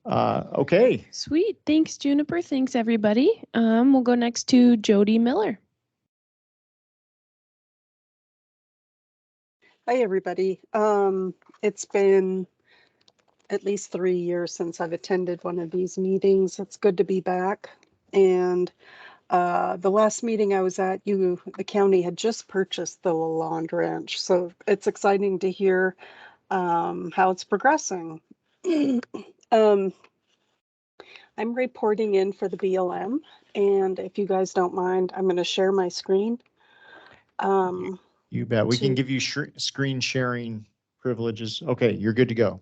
Okay. Sweet. Thanks, Juniper. Thanks, everybody. We'll go next to Jody Miller. Hi, everybody. It's been at least 3 years since I've attended one of these meetings. It's good to be back. And the last meeting I was at, the county had just purchased the Lalonde Ranch. So it's exciting to hear how it's progressing. I'm reporting in for the BLM, and if you guys don't mind, I'm going to share my screen. You bet. We can give you screen sharing privileges. Okay, you're good to go.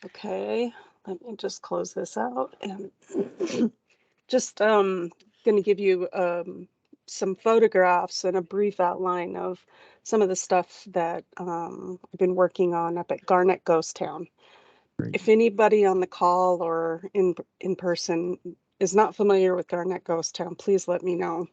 Okay, let me just close this out and just going to give you some photographs and a brief outline of some of the stuff that I've been working on up at Garnet Ghost Town. Great. If anybody on the call or in person is not familiar with Garnet Ghost Town, please let me know.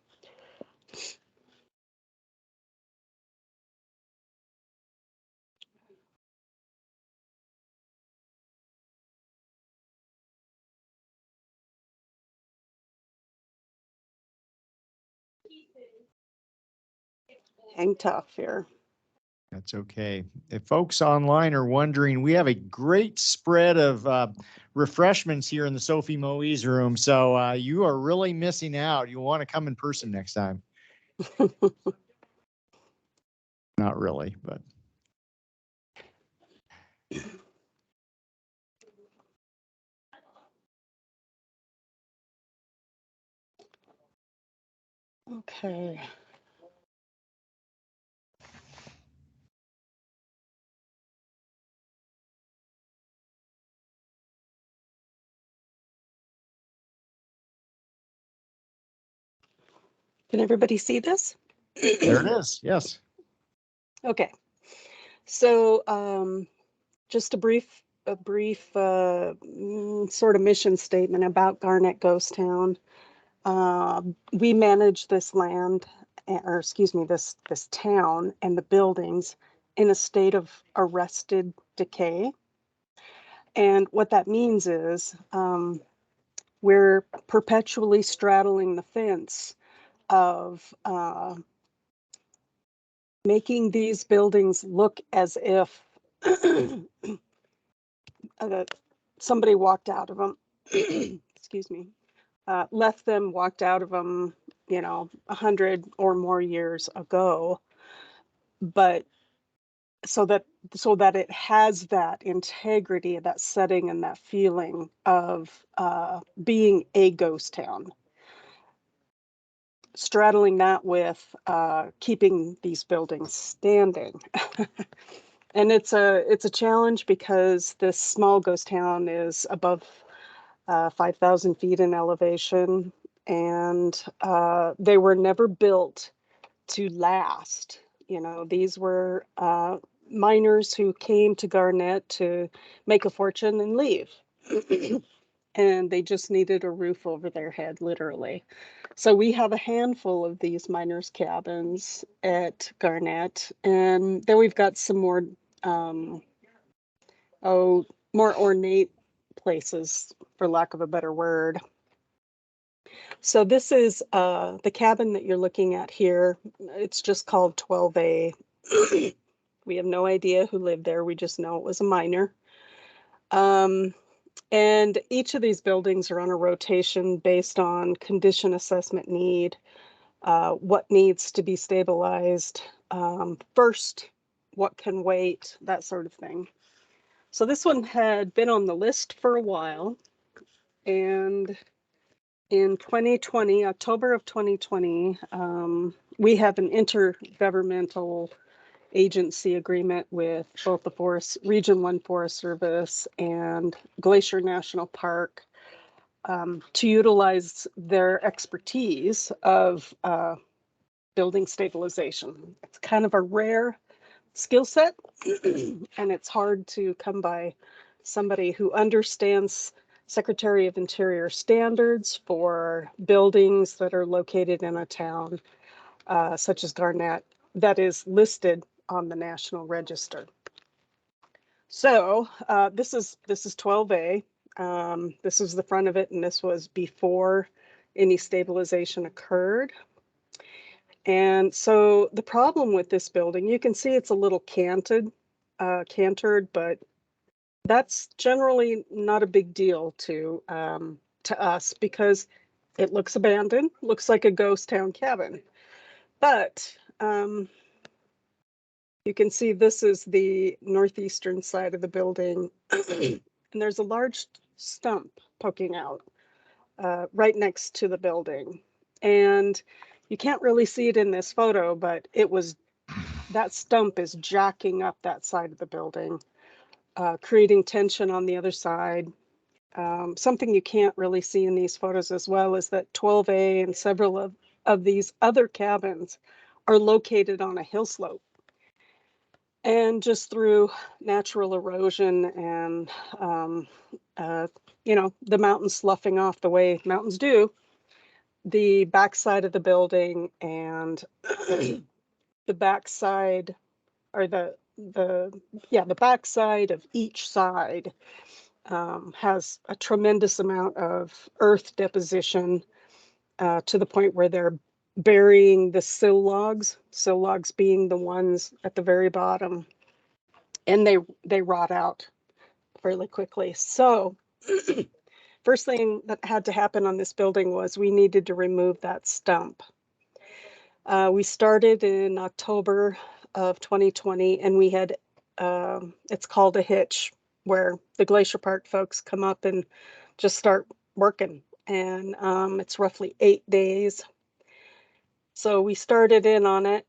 Hang tough here. That's okay. If folks online are wondering, we have a great spread of refreshments here in the Sophie Moise room. So you are really missing out. You'll want to come in person next time. Not really, but. Okay. Can everybody see this? There it is. Yes. Okay. So just a brief sort of mission statement about Garnett Ghost Town. We manage this land, or excuse me, this town and the buildings in a state of arrested decay. And what that means is we're perpetually straddling the fence of making these buildings look as if somebody walked out of them, excuse me, left them, walked out of them, 100 or more years ago, but so that it has that integrity, that setting, and that feeling of being a ghost town. Straddling that with keeping these buildings standing. And it's a challenge because this small ghost town is above 5,000 feet in elevation, and they were never built to last. These were miners who came to Garnett to make a fortune and leave. And they just needed a roof over their head, literally. So we have a handful of these miners' cabins at Garnett, and then we've got some more, more ornate places, for lack of a better word. So this is the cabin that you're looking at here. It's just called 12A. We have no idea who lived there. We just know it was a miner. And each of these buildings are on a rotation based on condition assessment need, what needs to be stabilized first, what can wait, that sort of thing. So this one had been on the list for a while, and in 2020, October of 2020, we have an intergovernmental agency agreement with both the Region 1 Forest Service and Glacier National Park to utilize their expertise of building stabilization. It's kind of a rare skill set, and it's hard to come by somebody who understands Secretary of Interior standards for buildings that are located in a town such as Garnett that is listed on the National Register. So this is 12A. This is the front of it, and this was before any stabilization occurred. And so the problem with this building, you can see it's a little cantered, but that's generally not a big deal to us because it looks abandoned, looks like a ghost town cabin. But you can see this is the northeastern side of the building, and there's a large stump poking out right next to the building. And you can't really see it in this photo, but that stump is jacking up that side of the building, creating tension on the other side. Something you can't really see in these photos as well is that 12A and several of these other cabins are located on a hill slope. And just through natural erosion and, the mountains sloughing off the way mountains do, the backside of the building and the backside, or the backside of each side has a tremendous amount of earth deposition to the point where they're burying the sill logs being the ones at the very bottom, and they rot out fairly quickly. So first thing that had to happen on this building was we needed to remove that stump. We started in October of 2020, and we had, it's called a hitch, where the Glacier Park folks come up and just start working. And it's roughly 8 days. So we started in on it,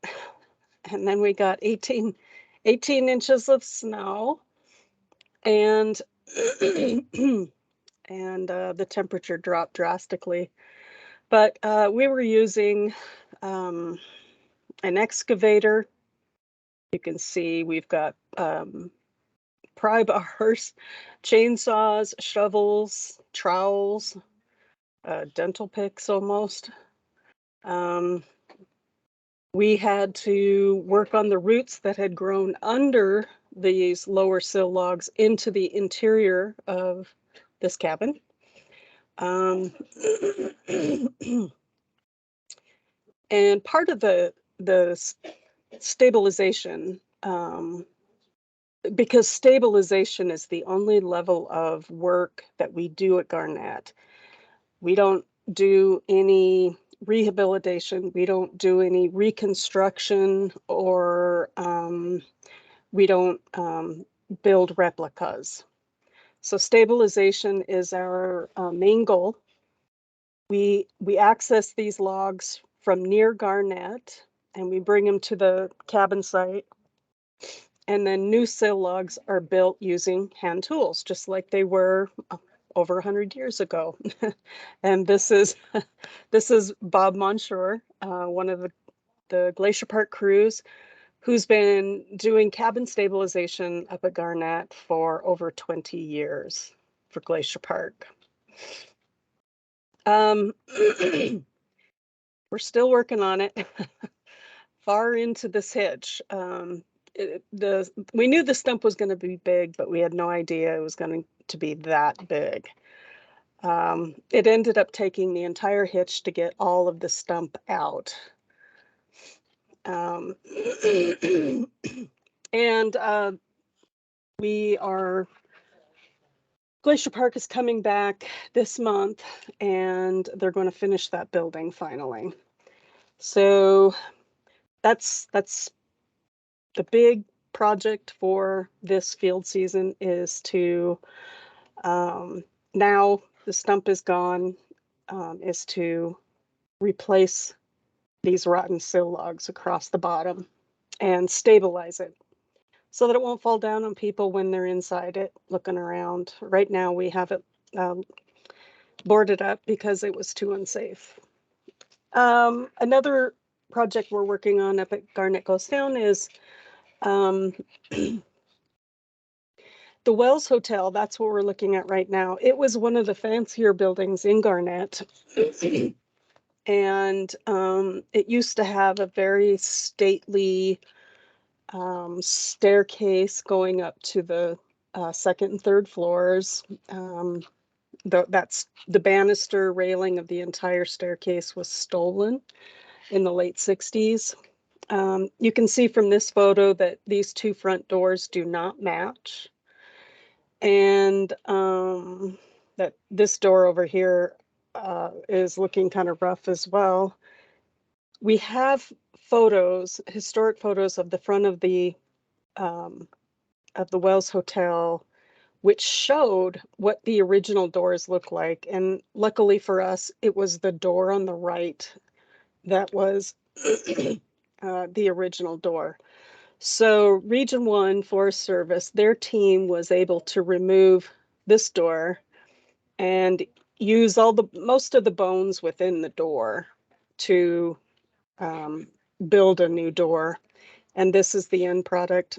and then we got 18 inches of snow, and and the temperature dropped drastically. But we were using an excavator. You can see we've got pry bars, chainsaws, shovels, trowels, dental picks almost. We had to work on the roots that had grown under these lower sill logs into the interior of this cabin. And part of the stabilization, because stabilization is the only level of work that we do at Garnett. We don't do any rehabilitation, we don't do any reconstruction, or we don't build replicas. So stabilization is our main goal. We access these logs from near Garnett, and we bring them to the cabin site. And then new sill logs are built using hand tools, just like they were over 100 years ago. And this is Bob Monshore, one of the Glacier Park crews, who's been doing cabin stabilization up at Garnett for over 20 years for Glacier Park. We're still working on it. Far into this hitch. We knew the stump was going to be big, but we had no idea it was going to be that big. It ended up taking the entire hitch to get all of the stump out. And Glacier Park is coming back this month, and they're going to finish that building finally. So that's the big project for this field season, is to, now the stump is gone, is to replace these rotten sill logs across the bottom and stabilize it so that it won't fall down on people when they're inside it looking around. Right now we have it boarded up because it was too unsafe. Another project we're working on up at Garnett Ghost Town is the Wells Hotel. That's what we're looking at right now. It was one of the fancier buildings in Garnett. And it used to have a very stately staircase going up to the second and third floors. That's the banister railing of the entire staircase was stolen in the late 60s. You can see from this photo that these two front doors do not match. And that this door over here is looking kind of rough as well. We have photos, historic photos of the front of the Wells Hotel, which showed what the original doors look like. And luckily for us, it was the door on the right that was the original door. So Region 1 Forest Service, their team was able to remove this door and use most of the bones within the door to build a new door. And this is the end product.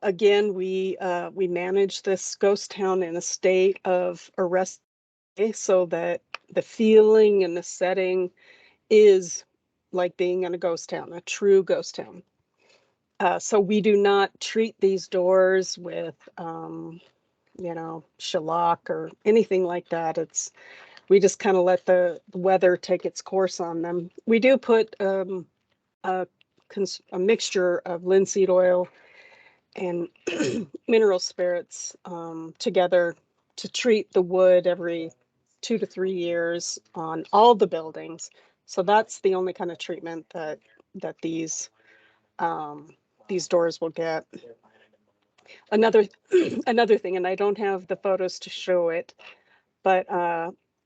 Again, we manage this ghost town in a state of arrest so that the feeling and the setting is like being in a ghost town, a true ghost town. So we do not treat these doors with, you know, shellac or anything like that. We just kind of let the weather take its course on them. We do put a mixture of linseed oil and mineral spirits together to treat the wood every 2 to 3 years on all the buildings. So that's the only kind of treatment that these doors will get. Another another thing, and I don't have the photos to show it, but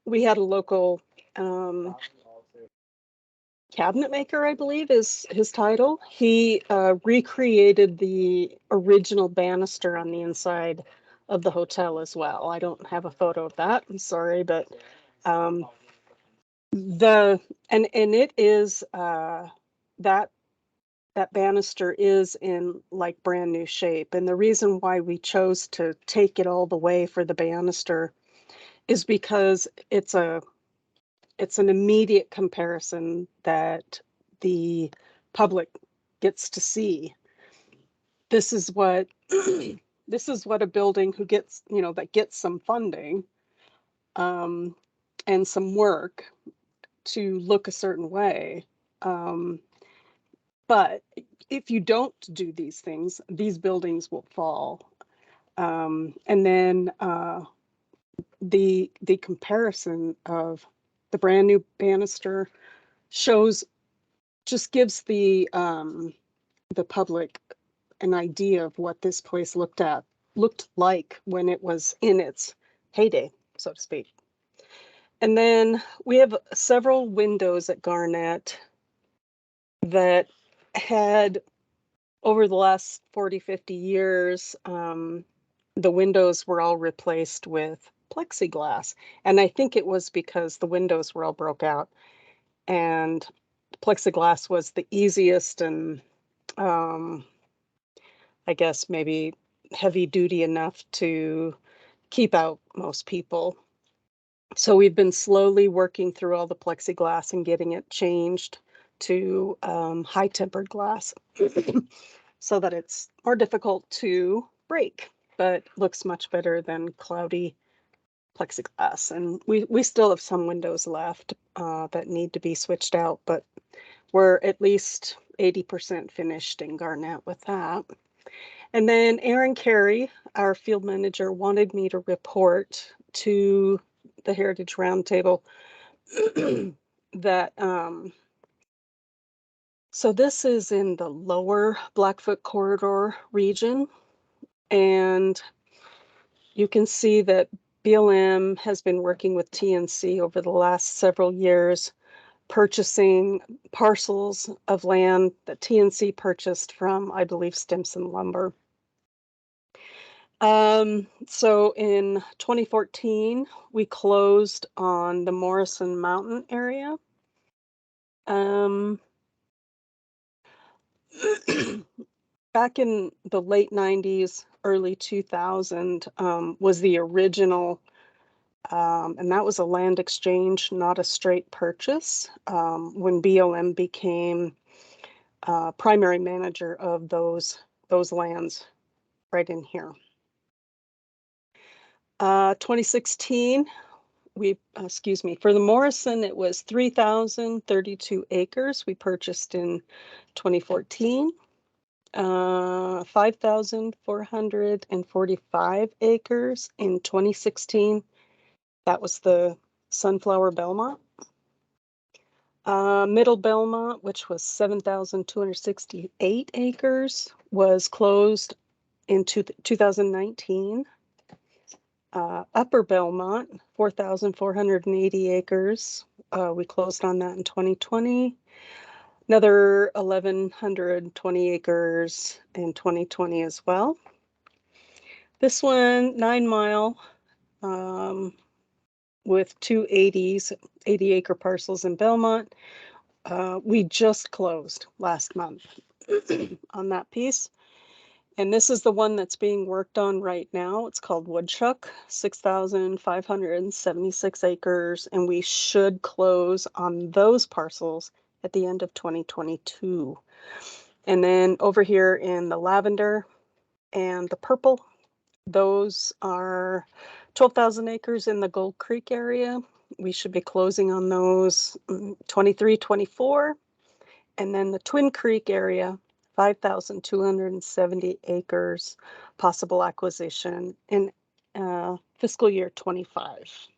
we had a local cabinet maker, I believe is his title. He recreated the original banister on the inside of the hotel as well. I don't have a photo of that, I'm sorry, but and it is that banister is in like brand new shape. And the reason why we chose to take it all the way for the banister is because it's an immediate comparison that the public gets to see. This is what this is what a building who gets, you know, that gets some funding and some work to look a certain way. But if you don't do these things, these buildings will fall. And then the comparison of the brand new banister just gives the public an idea of what this place looked like when it was in its heyday, so to speak. And then we have several windows at Garnett that had, over the last 40, 50 years, the windows were all replaced with plexiglass. And I think it was because the windows were all broke out. And plexiglass was the easiest and I guess maybe heavy duty enough to keep out most people. So we've been slowly working through all the plexiglass and getting it changed to high tempered glass so that it's more difficult to break, but looks much better than cloudy plexiglass. And we still have some windows left that need to be switched out, but we're at least 80% finished in Garnett with that. And then Aaron Carey, our field manager, wanted me to report to the Heritage Roundtable that so this is in the lower Blackfoot Corridor region, and you can see that BLM has been working with TNC over the last several years, purchasing parcels of land that TNC purchased from, I believe, Stimson Lumber. So in 2014, we closed on the Morrison Mountain area. Back in the late 90s, early 2000 was the original, and that was a land exchange, not a straight purchase, when BLM became primary manager of those lands right in here. 2016, for the Morrison, it was 3,032 acres we purchased in 2014. 5,445 acres in 2016. That was the Sunflower Belmont. Middle Belmont, which was 7,268 acres, was closed in 2019. Upper Belmont, 4,480 acres. We closed on that in 2020. Another 1,120 acres in 2020 as well. This one, 9 Mile, with 2 80-acre parcels in Belmont. We just closed last month on that piece. And this is the one that's being worked on right now. It's called Woodchuck, 6,576 acres, and we should close on those parcels at the end of 2022. And then over here in the lavender and the purple, those are 12,000 acres in the Gold Creek area. We should be closing on those 23, 24. And then the Twin Creek area, 5,270 acres, possible acquisition in fiscal year 25.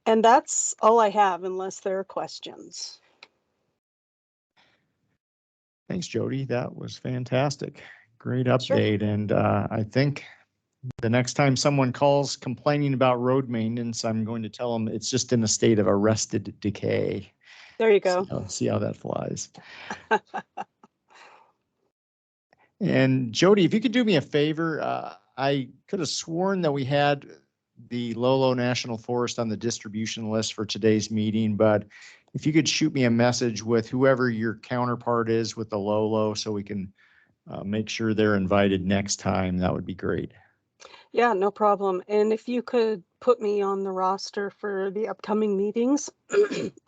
And that's all I have unless there are questions. Thanks, Jody. That was fantastic. Great update. And I think the next time someone calls complaining about road maintenance, I'm going to tell them it's just in a state of arrested decay. There you go. See how that flies. And Jody, if you could do me a favor, I could have sworn that we had the Lolo National Forest on the distribution list for today's meeting, but if you could shoot me a message with whoever your counterpart is with the Lolo so we can make sure they're invited next time, that would be great. Yeah, no problem. And if you could put me on the roster for the upcoming meetings,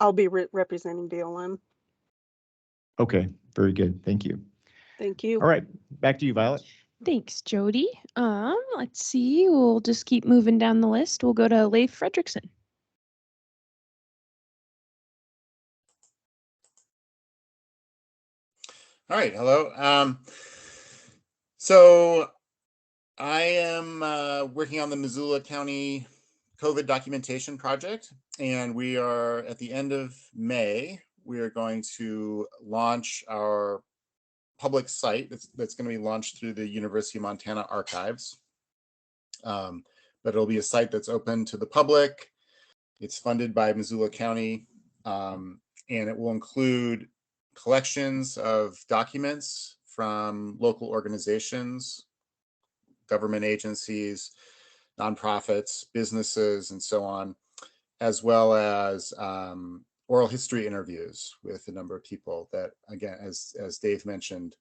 I'll be representing BLM. Okay, very good. Thank you. Thank you. All right, back to you, Violet. Thanks, Jody. Let's see. We'll just keep moving down the list. We'll go to Leif Fredrickson. All right, hello. So I am working on the Missoula County COVID documentation project, and we are at the end of May. We are going to launch our public site that's going to be launched through the University of Montana Archives. But it'll be a site that's open to the public. It's funded by Missoula County, and it will include collections of documents from local organizations, government agencies, nonprofits, businesses, and so on, as well as oral history interviews with a number of people that, again, as Dave mentioned,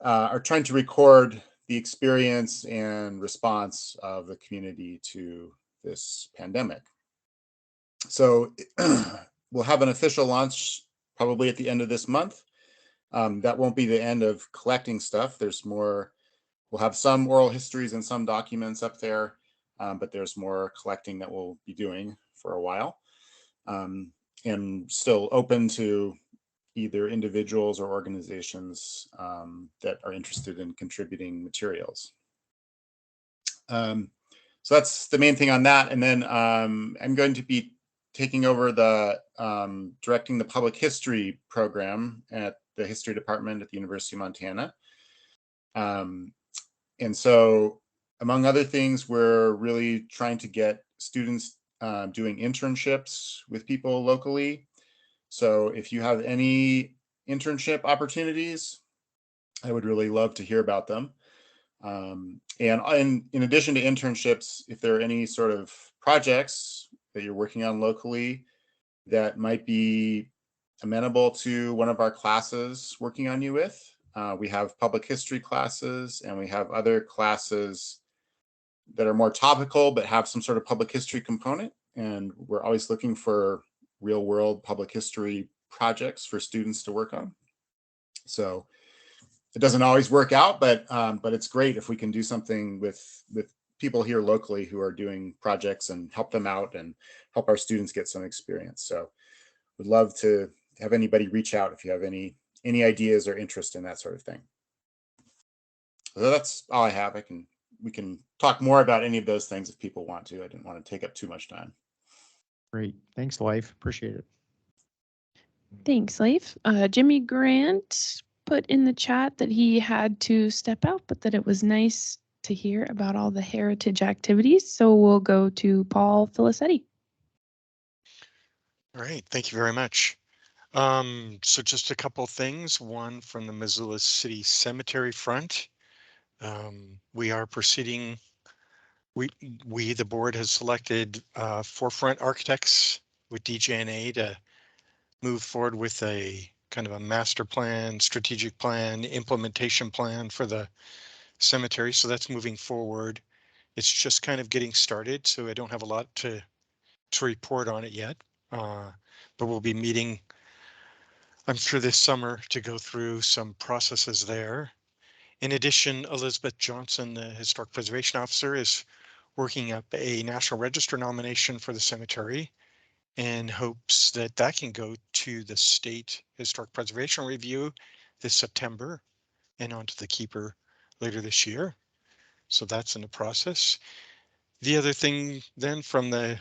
are trying to record the experience and response of the community to this pandemic. So we'll have an official launch probably at the end of this month. That won't be the end of collecting stuff. There's more. We'll have some oral histories and some documents up there, but there's more collecting that we'll be doing for a while, and still open to either individuals or organizations that are interested in contributing materials. So that's the main thing on that. And then I'm going to be taking over the directing the public history program at the history department at the University of Montana. And so, among other things, we're really trying to get students doing internships with people locally. So if you have any internship opportunities, I would really love to hear about them. And in addition to internships, if there are any sort of projects that you're working on locally that might be amenable to one of our classes working on you with, we have public history classes, and we have other classes that are more topical but have some sort of public history component. And we're always looking for real world public history projects for students to work on. So it doesn't always work out, but it's great if we can do something with people here locally who are doing projects and help them out and help our students get some experience. So we'd love to have anybody reach out if you have any ideas or interest in that sort of thing. So that's all I have. We can talk more about any of those things if people want to. I didn't want to take up too much time. Great. Thanks, Leif. Appreciate it. Thanks, Leif. Jimmy Grant put in the chat that he had to step out, but that it was nice to hear about all the heritage activities. So we'll go to Paul Felicetti. All right, thank you very much. So just a couple things. One, from the Missoula City Cemetery front. We are proceeding. We the board has selected forefront architects with DJNA to move forward with a kind of a master plan, strategic plan, implementation plan for the cemetery. So that's moving forward. It's just kind of getting started, so I don't have a lot to report on it yet. But we'll be meeting, I'm sure, this summer to go through some processes there. In addition, Elizabeth Johnson, the Historic Preservation Officer, is working up a National Register nomination for the cemetery and hopes that that can go to the State Historic Preservation Review this September and onto the Keeper later this year. So that's in the process. The other thing then from the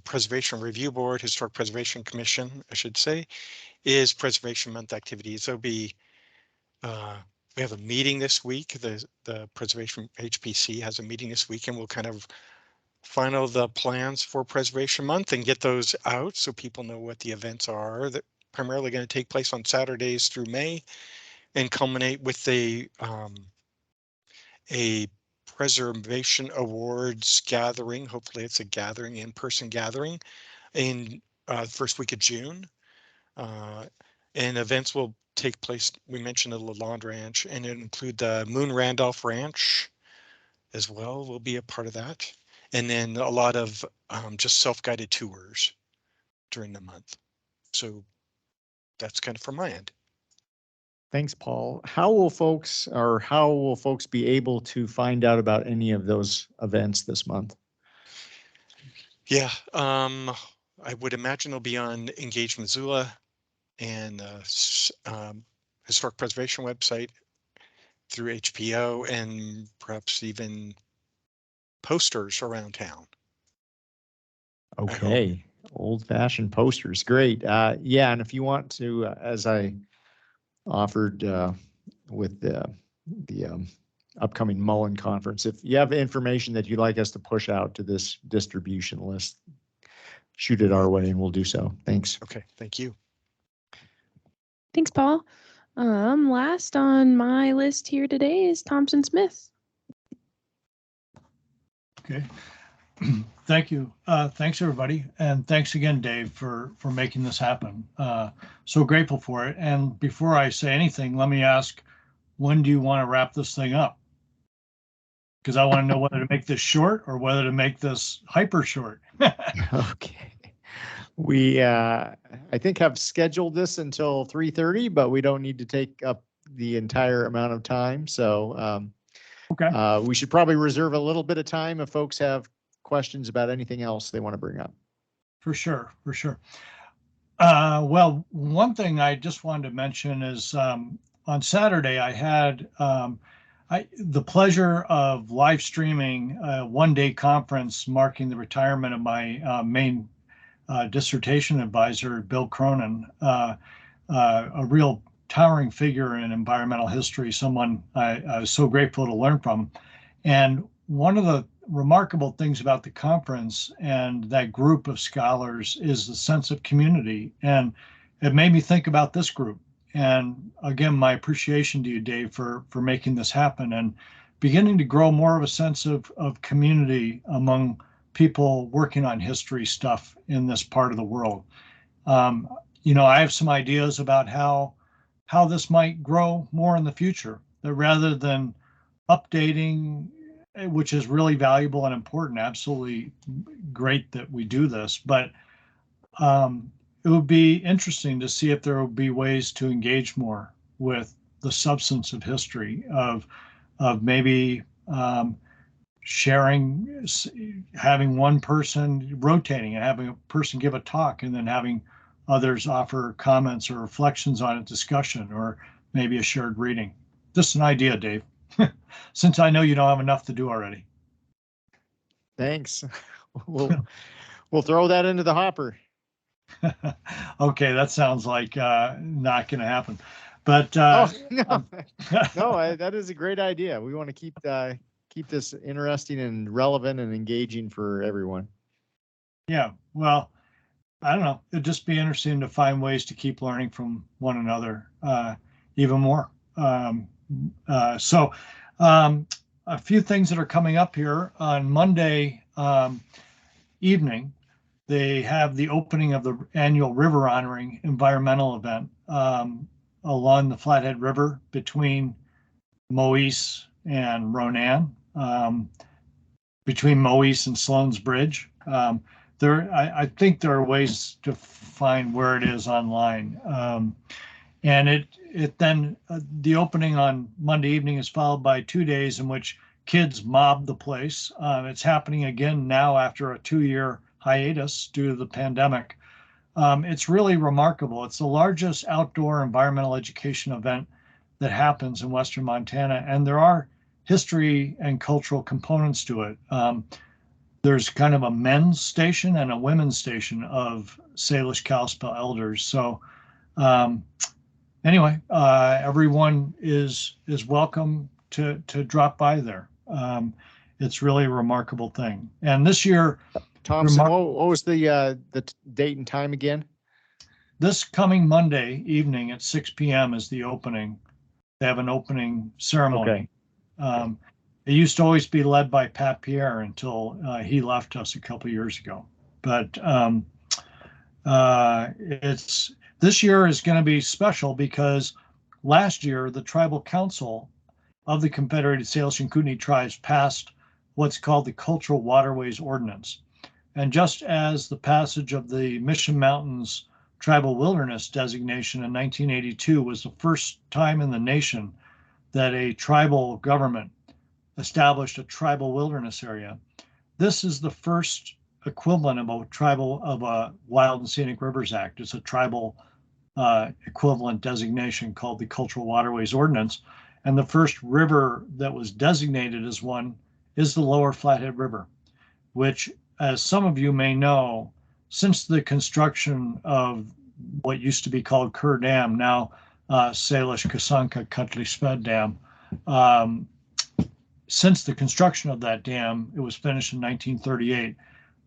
Preservation Review Board, Historic Preservation Commission, I should say, is Preservation Month activities. There'll be, we have a meeting this week. The Preservation HPC has a meeting this week, and we'll kind of final the plans for Preservation Month and get those out so people know what the events are that primarily going to take place on Saturdays through May and culminate with a Preservation Awards gathering. Hopefully it's a gathering, in-person gathering in first week of June. And events will take place, we mentioned the Lalonde Ranch, and it include the Moon Randolph Ranch as well will be a part of that. And then a lot of just self-guided tours during the month. So that's kind of from my end. Thanks, Paul. How will folks be able to find out about any of those events this month? Yeah, I would imagine they'll be on Engage Missoula and Historic Preservation website through HPO and perhaps even posters around town. Okay, old-fashioned posters, great. Yeah, and if you want to, as I offered with the upcoming Mullen conference, if you have information that you'd like us to push out to this distribution list, shoot it our way and we'll do so. Thanks. Okay, thank you. Thanks, Paul. Last on my list here today is Thompson Smith. Okay. Thank you. Thanks, everybody. And thanks again, Dave, for making this happen. So grateful for it. And before I say anything, let me ask, when do you want to wrap this thing up? Because I want to know whether to make this short or whether to make this hyper short. Okay. We, I think, have scheduled this until 3:30, but we don't need to take up the entire amount of time. So okay. We should probably reserve a little bit of time if folks have questions about anything else they want to bring up. For sure, for sure. Well, one thing I just wanted to mention is on Saturday I had the pleasure of live streaming a one-day conference marking the retirement of my main dissertation advisor, Bill Cronin, a real towering figure in environmental history, someone I was so grateful to learn from. And one of the remarkable things about the conference and that group of scholars is the sense of community. And it made me think about this group. And again, my appreciation to you, Dave, for making this happen and beginning to grow more of a sense of community among people working on history stuff in this part of the world. You know, I have some ideas about how this might grow more in the future, that rather than updating, which is really valuable and important, absolutely great that we do this, but it would be interesting to see if there would be ways to engage more with the substance of history, of maybe sharing, having one person rotating and having a person give a talk and then having others offer comments or reflections on a discussion or maybe a shared reading. Just an idea, Dave, since I know you don't have enough to do already. Thanks. We'll throw that into the hopper. Okay, that sounds like not going to happen. But no, that is a great idea. We want to keep this interesting and relevant and engaging for everyone. Yeah, well, I don't know. It'd just be interesting to find ways to keep learning from one another even more. So a few things that are coming up here on Monday evening. They have the opening of the annual river honoring environmental event along the Flathead River between Moise and Ronan, between Moise and Sloan's Bridge. I think there are ways to find where it is online. And it then, the opening on Monday evening is followed by 2 days in which kids mob the place. It's happening again now after a 2-year hiatus due to the pandemic. It's really remarkable. It's the largest outdoor environmental education event that happens in Western Montana, and there are history and cultural components to it. There's kind of a men's station and a women's station of Salish Kalispel elders. So anyway, everyone is welcome to drop by there. It's really a remarkable thing. And this year, Thompson, what was the date and time again? This coming Monday evening at 6 p.m. is the opening. They have an opening ceremony. Okay. It used to always be led by Pat Pierre until he left us a couple years ago. But this year is going to be special because last year the Tribal Council of the Confederated Salish and Kootenai Tribes passed what's called the Cultural Waterways Ordinance. And just as the passage of the Mission Mountains Tribal Wilderness designation in 1982 was the first time in the nation that a tribal government established a tribal wilderness area, this is the first equivalent of a Wild and Scenic Rivers Act. It's a tribal equivalent designation called the Cultural Waterways Ordinance. And the first river that was designated as one is the Lower Flathead River, which, as some of you may know, since the construction of what used to be called Kerr Dam, now Salish Kasanka Cutley Sped Dam, since the construction of that dam, it was finished in 1938,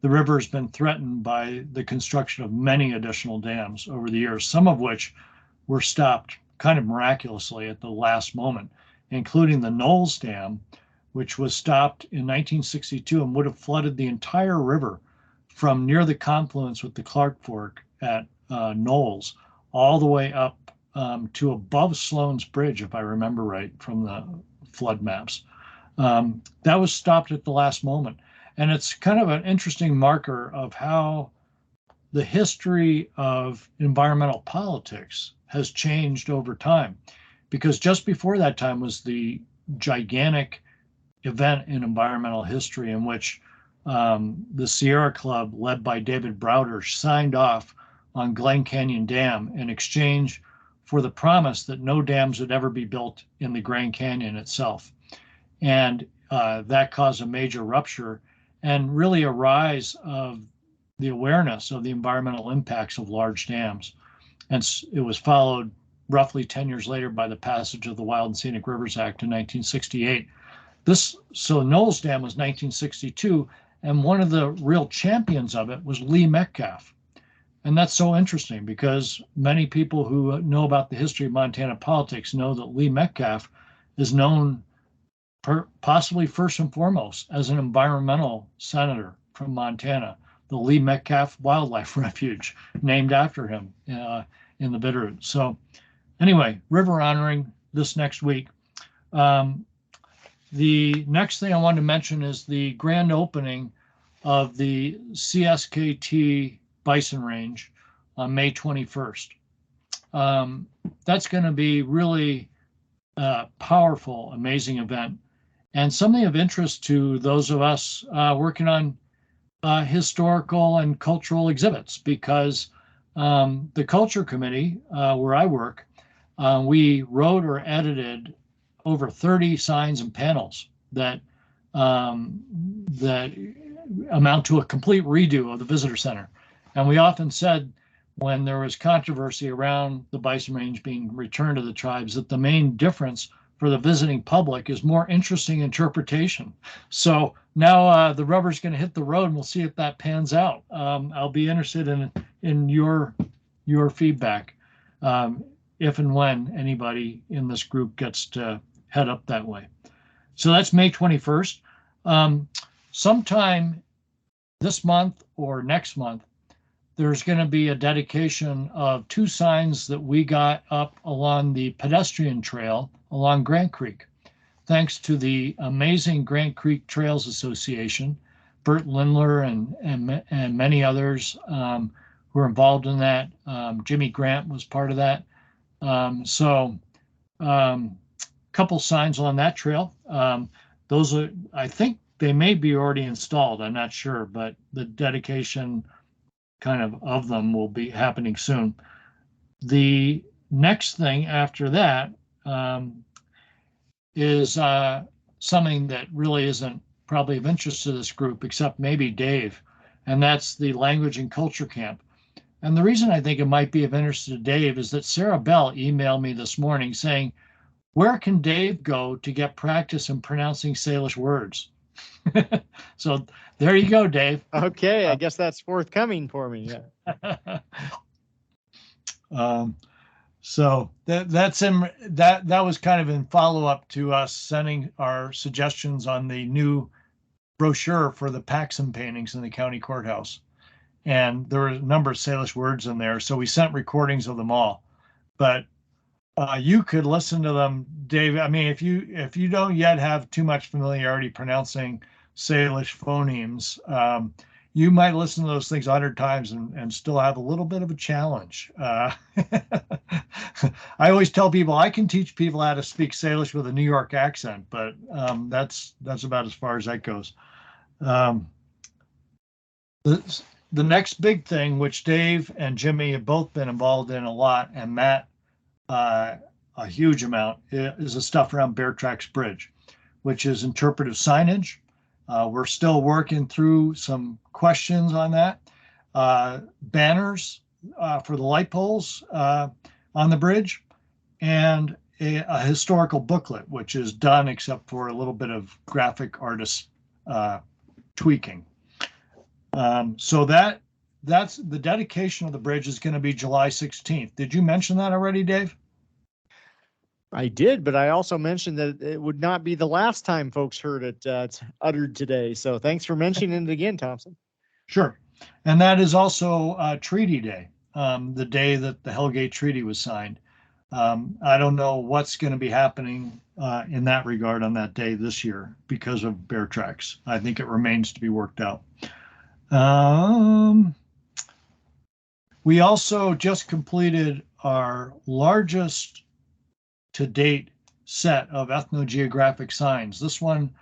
the river has been threatened by the construction of many additional dams over the years, some of which were stopped kind of miraculously at the last moment, including the Knowles Dam, which was stopped in 1962 and would have flooded the entire river from near the confluence with the Clark Fork at Knowles all the way up to above Sloan's Bridge, if I remember right from the flood maps. That was stopped at the last moment. And it's kind of an interesting marker of how the history of environmental politics has changed over time. Because just before that time was the gigantic event in environmental history in which the Sierra Club, led by David Browder, signed off on Glen Canyon Dam in exchange for the promise that no dams would ever be built in the Grand Canyon itself. And that caused a major rupture and really a rise of the awareness of the environmental impacts of large dams. And it was followed roughly 10 years later by the passage of the Wild and Scenic Rivers Act in 1968. So Knowles Dam was 1962, and one of the real champions of it was Lee Metcalf. And that's so interesting because many people who know about the history of Montana politics know that Lee Metcalf is known possibly first and foremost as an environmental senator from Montana, the Lee Metcalf Wildlife Refuge, named after him in the Bitterroot. So anyway, river honoring this next week. The next thing I want to mention is the grand opening of the Cskt Bison Range on May 21st. That's going to be really a powerful, amazing event and something of interest to those of us working on historical and cultural exhibits, because the Culture Committee, where I work, we wrote or edited over 30 signs and panels that amount to a complete redo of the visitor center. And we often said when there was controversy around the Bison Range being returned to the tribes that the main difference for the visiting public is more interesting interpretation. So now the rubber's going to hit the road and we'll see if that pans out. I'll be interested in your feedback if and when anybody in this group gets to head up that way. So that's May 21st. Sometime this month or next month, there's going to be a dedication of 2 signs that we got up along the pedestrian trail along Grant Creek. thanks to the amazing Grant Creek Trails Association, Bert Lindler and many others who are involved in that. Jimmy Grant was part of that. Couple signs on that trail. Those are, I think they may be already installed. I'm not sure, but the dedication kind of them will be happening soon. The next thing after that is something that really isn't probably of interest to this group, except maybe Dave, and that's the Language and Culture Camp. And the reason I think it might be of interest to Dave is that Sarah Bell emailed me this morning saying, where can Dave go to get practice in pronouncing Salish words? So there you go, Dave. Okay, I guess that's forthcoming for me. Yeah. So that was kind of in follow-up to us sending our suggestions on the new brochure for the Paxson paintings in the county courthouse. And there were a number of Salish words in there, so we sent recordings of them all. But you could listen to them, Dave. I mean, if you don't yet have too much familiarity pronouncing Salish phonemes, you might listen to those things 100 times and still have a little bit of a challenge. I always tell people I can teach people how to speak Salish with a New York accent, but that's about as far as that goes. The next big thing, which Dave and Jimmy have both been involved in a lot, and Matt a huge amount, is the stuff around Bear Tracks Bridge, which is interpretive signage. We're still working through some questions on that. Banners for the light poles on the bridge, and a historical booklet, which is done except for a little bit of graphic artist tweaking. So that's the dedication of the bridge is going to be July 16th. Did you mention that already, Dave? I did, but I also mentioned that it would not be the last time folks heard it uttered today. So thanks for mentioning it again, Thompson. Sure. And that is also Treaty Day, the day that the Hellgate Treaty was signed. I don't know what's going to be happening in that regard on that day this year because of Bear Tracks. I think it remains to be worked out. We also just completed our largest to date set of ethnogeographic signs. This one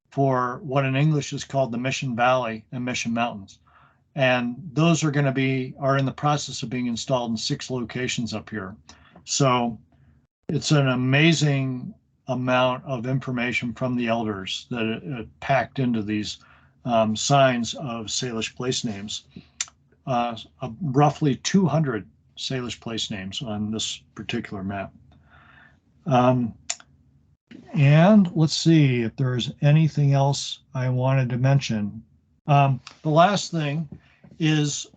for what in English is called the Mission Valley and Mission Mountains. And those are in the process of being installed in 6 locations up here. So it's an amazing amount of information from the elders that it packed into these signs of Salish place names. Roughly 200 Salish place names on this particular map. And let's see if there's anything else I wanted to mention. The last thing is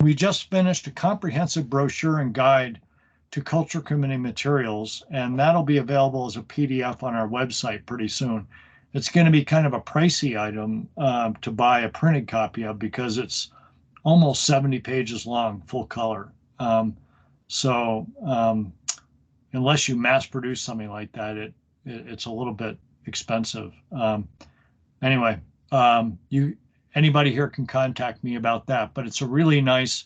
we just finished a comprehensive brochure and guide to Culture Committee materials, and that'll be available as a PDF on our website pretty soon. It's going to be kind of a pricey item to buy a printed copy of because it's almost 70 pages long, full color. Unless you mass produce something like that, it's a little bit expensive. Anyway, anybody here can contact me about that, but it's a really nice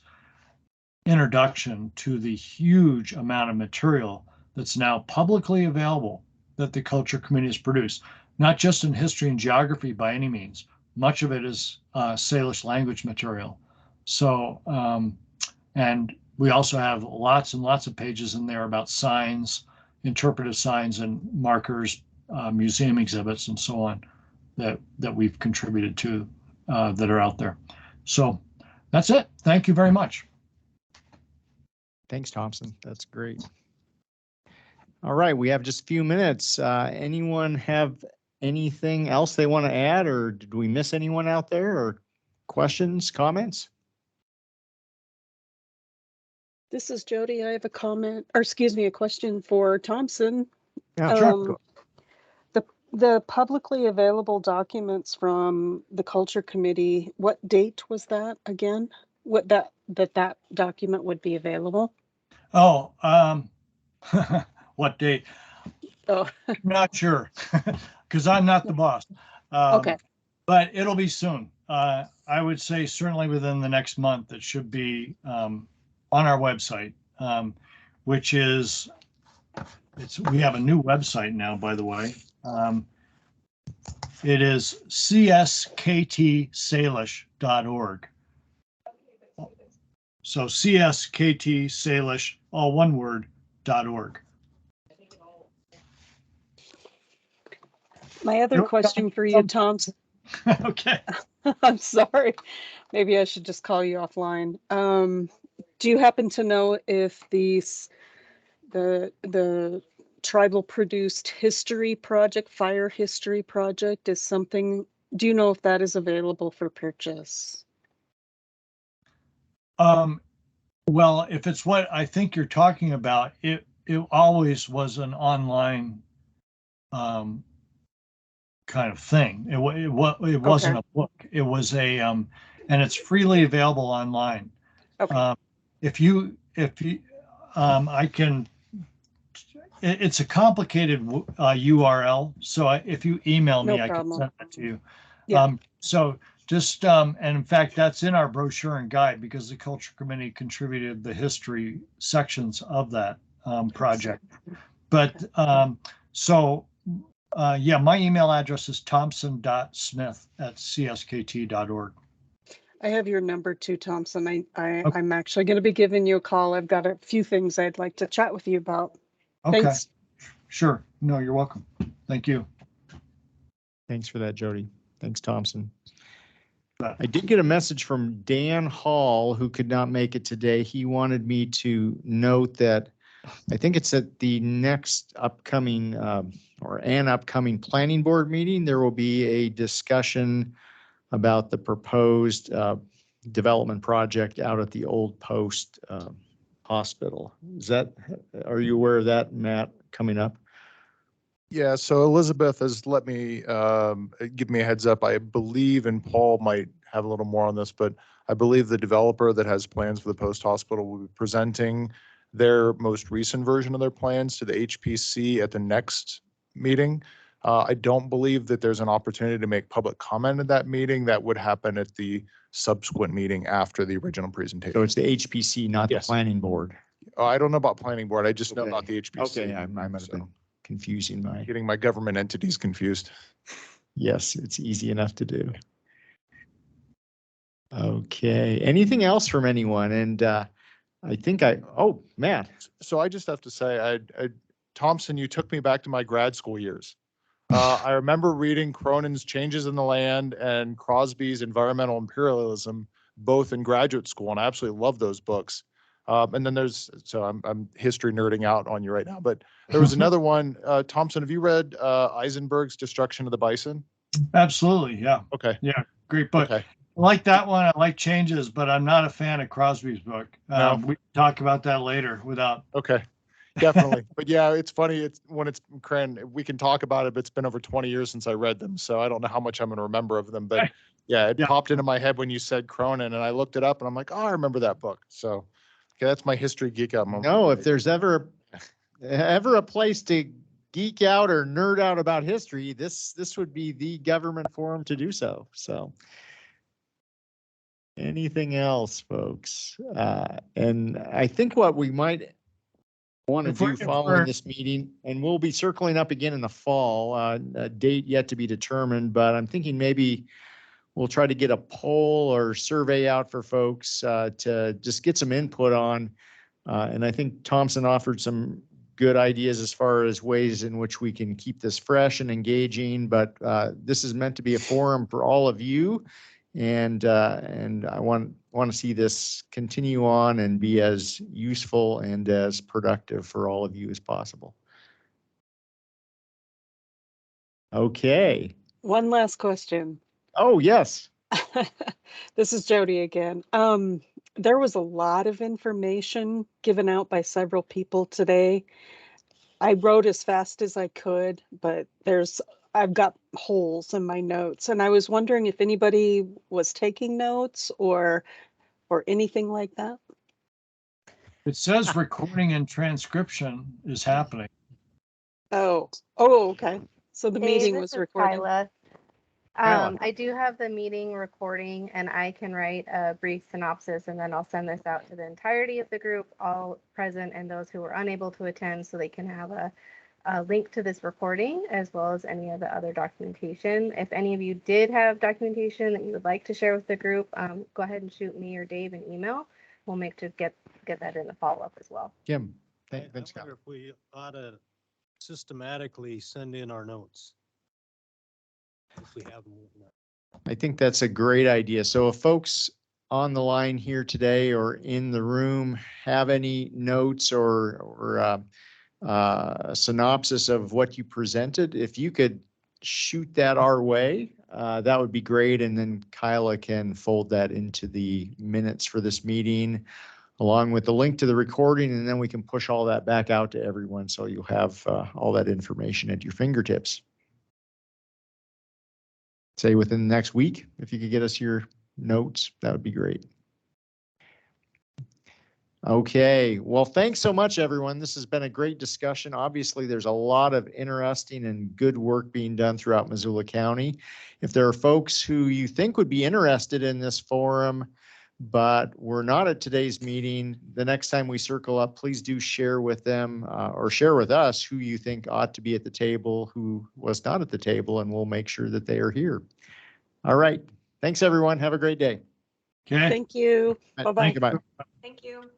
introduction to the huge amount of material that's now publicly available that the Culture Committee has produced, not just in history and geography by any means. Much of it is Salish language material. So, and we also have lots and lots of pages in there about signs, interpretive signs and markers, museum exhibits, and so on that we've contributed to that are out there. So that's it. Thank you very much. Thanks, Thompson. That's great. All right, we have just a few minutes. Anyone have anything else they want to add, or did we miss anyone out there, or questions, comments? This is Jody. I have a comment, or excuse me, a question for Thompson. Yeah, sure. The publicly available documents from the Culture Committee, what date was that again? What that document would be available? Oh, what date? Oh, I'm not sure, because I'm not the boss. okay. But it'll be soon. I would say certainly within the next month, it should be on our website, which is, we have a new website now, by the way. It is cskt.salish.org. So cskt.salish, all one word, .org. My other question for you, Tom. Okay. I'm sorry. Maybe I should just call you offline. Do you happen to know if the tribal produced history project, fire history project is something, do you know if that is available for purchase? Well, if it's what I think you're talking about, it always was an online kind of thing. It wasn't a book. It was a and it's freely available online. Okay. If you I can. It's a complicated URL, so if you email me, I can send it to you. Yeah. So just and in fact, that's in our brochure and guide because the Culture Committee contributed the history sections of that project. But yeah, my email address is thompson.smith@cskt.org. I have your number too, Thompson. I'm actually going to be giving you a call. I've got a few things I'd like to chat with you about. Okay. Thanks. Sure. No, you're welcome. Thank you. Thanks for that, Jody. Thanks, Thompson. I did get a message from Dan Hall, who could not make it today. He wanted me to note that I think it's at the next upcoming or an upcoming planning board meeting, there will be a discussion about the proposed development project out at the Old Post Hospital. Are you aware of that, Matt, coming up? Yeah, so Elizabeth has let me give me a heads up. I believe, and Paul might have a little more on this, but I believe the developer that has plans for the post hospital will be presenting their most recent version of their plans to the HPC at the next meeting. I don't believe that there's an opportunity to make public comment at that meeting. That would happen at the subsequent meeting after the original presentation. So it's the HPC, not the planning board. I don't know about planning board. I just know about the HPC. Okay, I might have been confusing getting my government entities confused. Yes, it's easy enough to do. Okay, anything else from anyone? And I think Matt. So I just have to say, Thompson, you took me back to my grad school years. I remember reading Cronin's Changes in the Land and Crosby's Environmental Imperialism, both in graduate school, and I absolutely love those books. And then I'm history nerding out on you right now, but there was another one. Thompson, have you read Eisenberg's Destruction of the Bison? Absolutely, yeah. Okay. Yeah, great book. Okay. I like that one. I like Changes, but I'm not a fan of Crosby's book. No. We can talk about that later without. Okay. Definitely. But yeah, it's funny. It's when it's we can talk about it, but it's been over 20 years since I read them. So I don't know how much I'm going to remember of them, but yeah, it popped into my head when you said Cronin and I looked it up and I'm like, oh, I remember that book. So, okay, that's my history geek out moment. No, if there's ever a place to geek out or nerd out about history, this would be the government forum to do so. So anything else, folks? And I think what we might want to do following this meeting, and we'll be circling up again in the fall, a date yet to be determined, but I'm thinking maybe we'll try to get a poll or survey out for folks to just get some input on. And I think Thompson offered some good ideas as far as ways in which we can keep this fresh and engaging, but this is meant to be a forum for all of you. And I want to see this continue on and be as useful and as productive for all of you as possible. Okay. One last question. Oh, yes. This is Jody again. There was a lot of information given out by several people today. I wrote as fast as I could, but I've got holes in my notes, and I was wondering if anybody was taking notes or anything like that. It says recording and transcription is happening. Oh, okay. So the Hey, meeting this was is recorded. Kyla. Kyla. I do have the meeting recording and I can write a brief synopsis and then I'll send this out to the entirety of the group, all present and those who were unable to attend, so they can have a link to this recording as well as any of the other documentation. If any of you did have documentation that you would like to share with the group, go ahead and shoot me or Dave an email. We'll make to get that in the follow-up as well. Kim. I Thanks, Kyle. wonder if we ought to systematically send in our notes. If we have them. I think that's a great idea. So if folks on the line here today or in the room have any notes or synopsis of what you presented, if you could shoot that our way, that would be great. And then Kyla can fold that into the minutes for this meeting, along with the link to the recording, and then we can push all that back out to everyone. So you'll have all that information at your fingertips. Say within the next week, if you could get us your notes, that would be great. Okay, well, thanks so much, everyone. This has been a great discussion. Obviously, there's a lot of interesting and good work being done throughout Missoula County. If there are folks who you think would be interested in this forum, but we're not at today's meeting, the next time we circle up, please do share with them or share with us who you think ought to be at the table, who was not at the table, and we'll make sure that they are here. All right. Thanks, everyone. Have a great day. Okay. Thank you. Bye-bye. Goodbye. Thank you.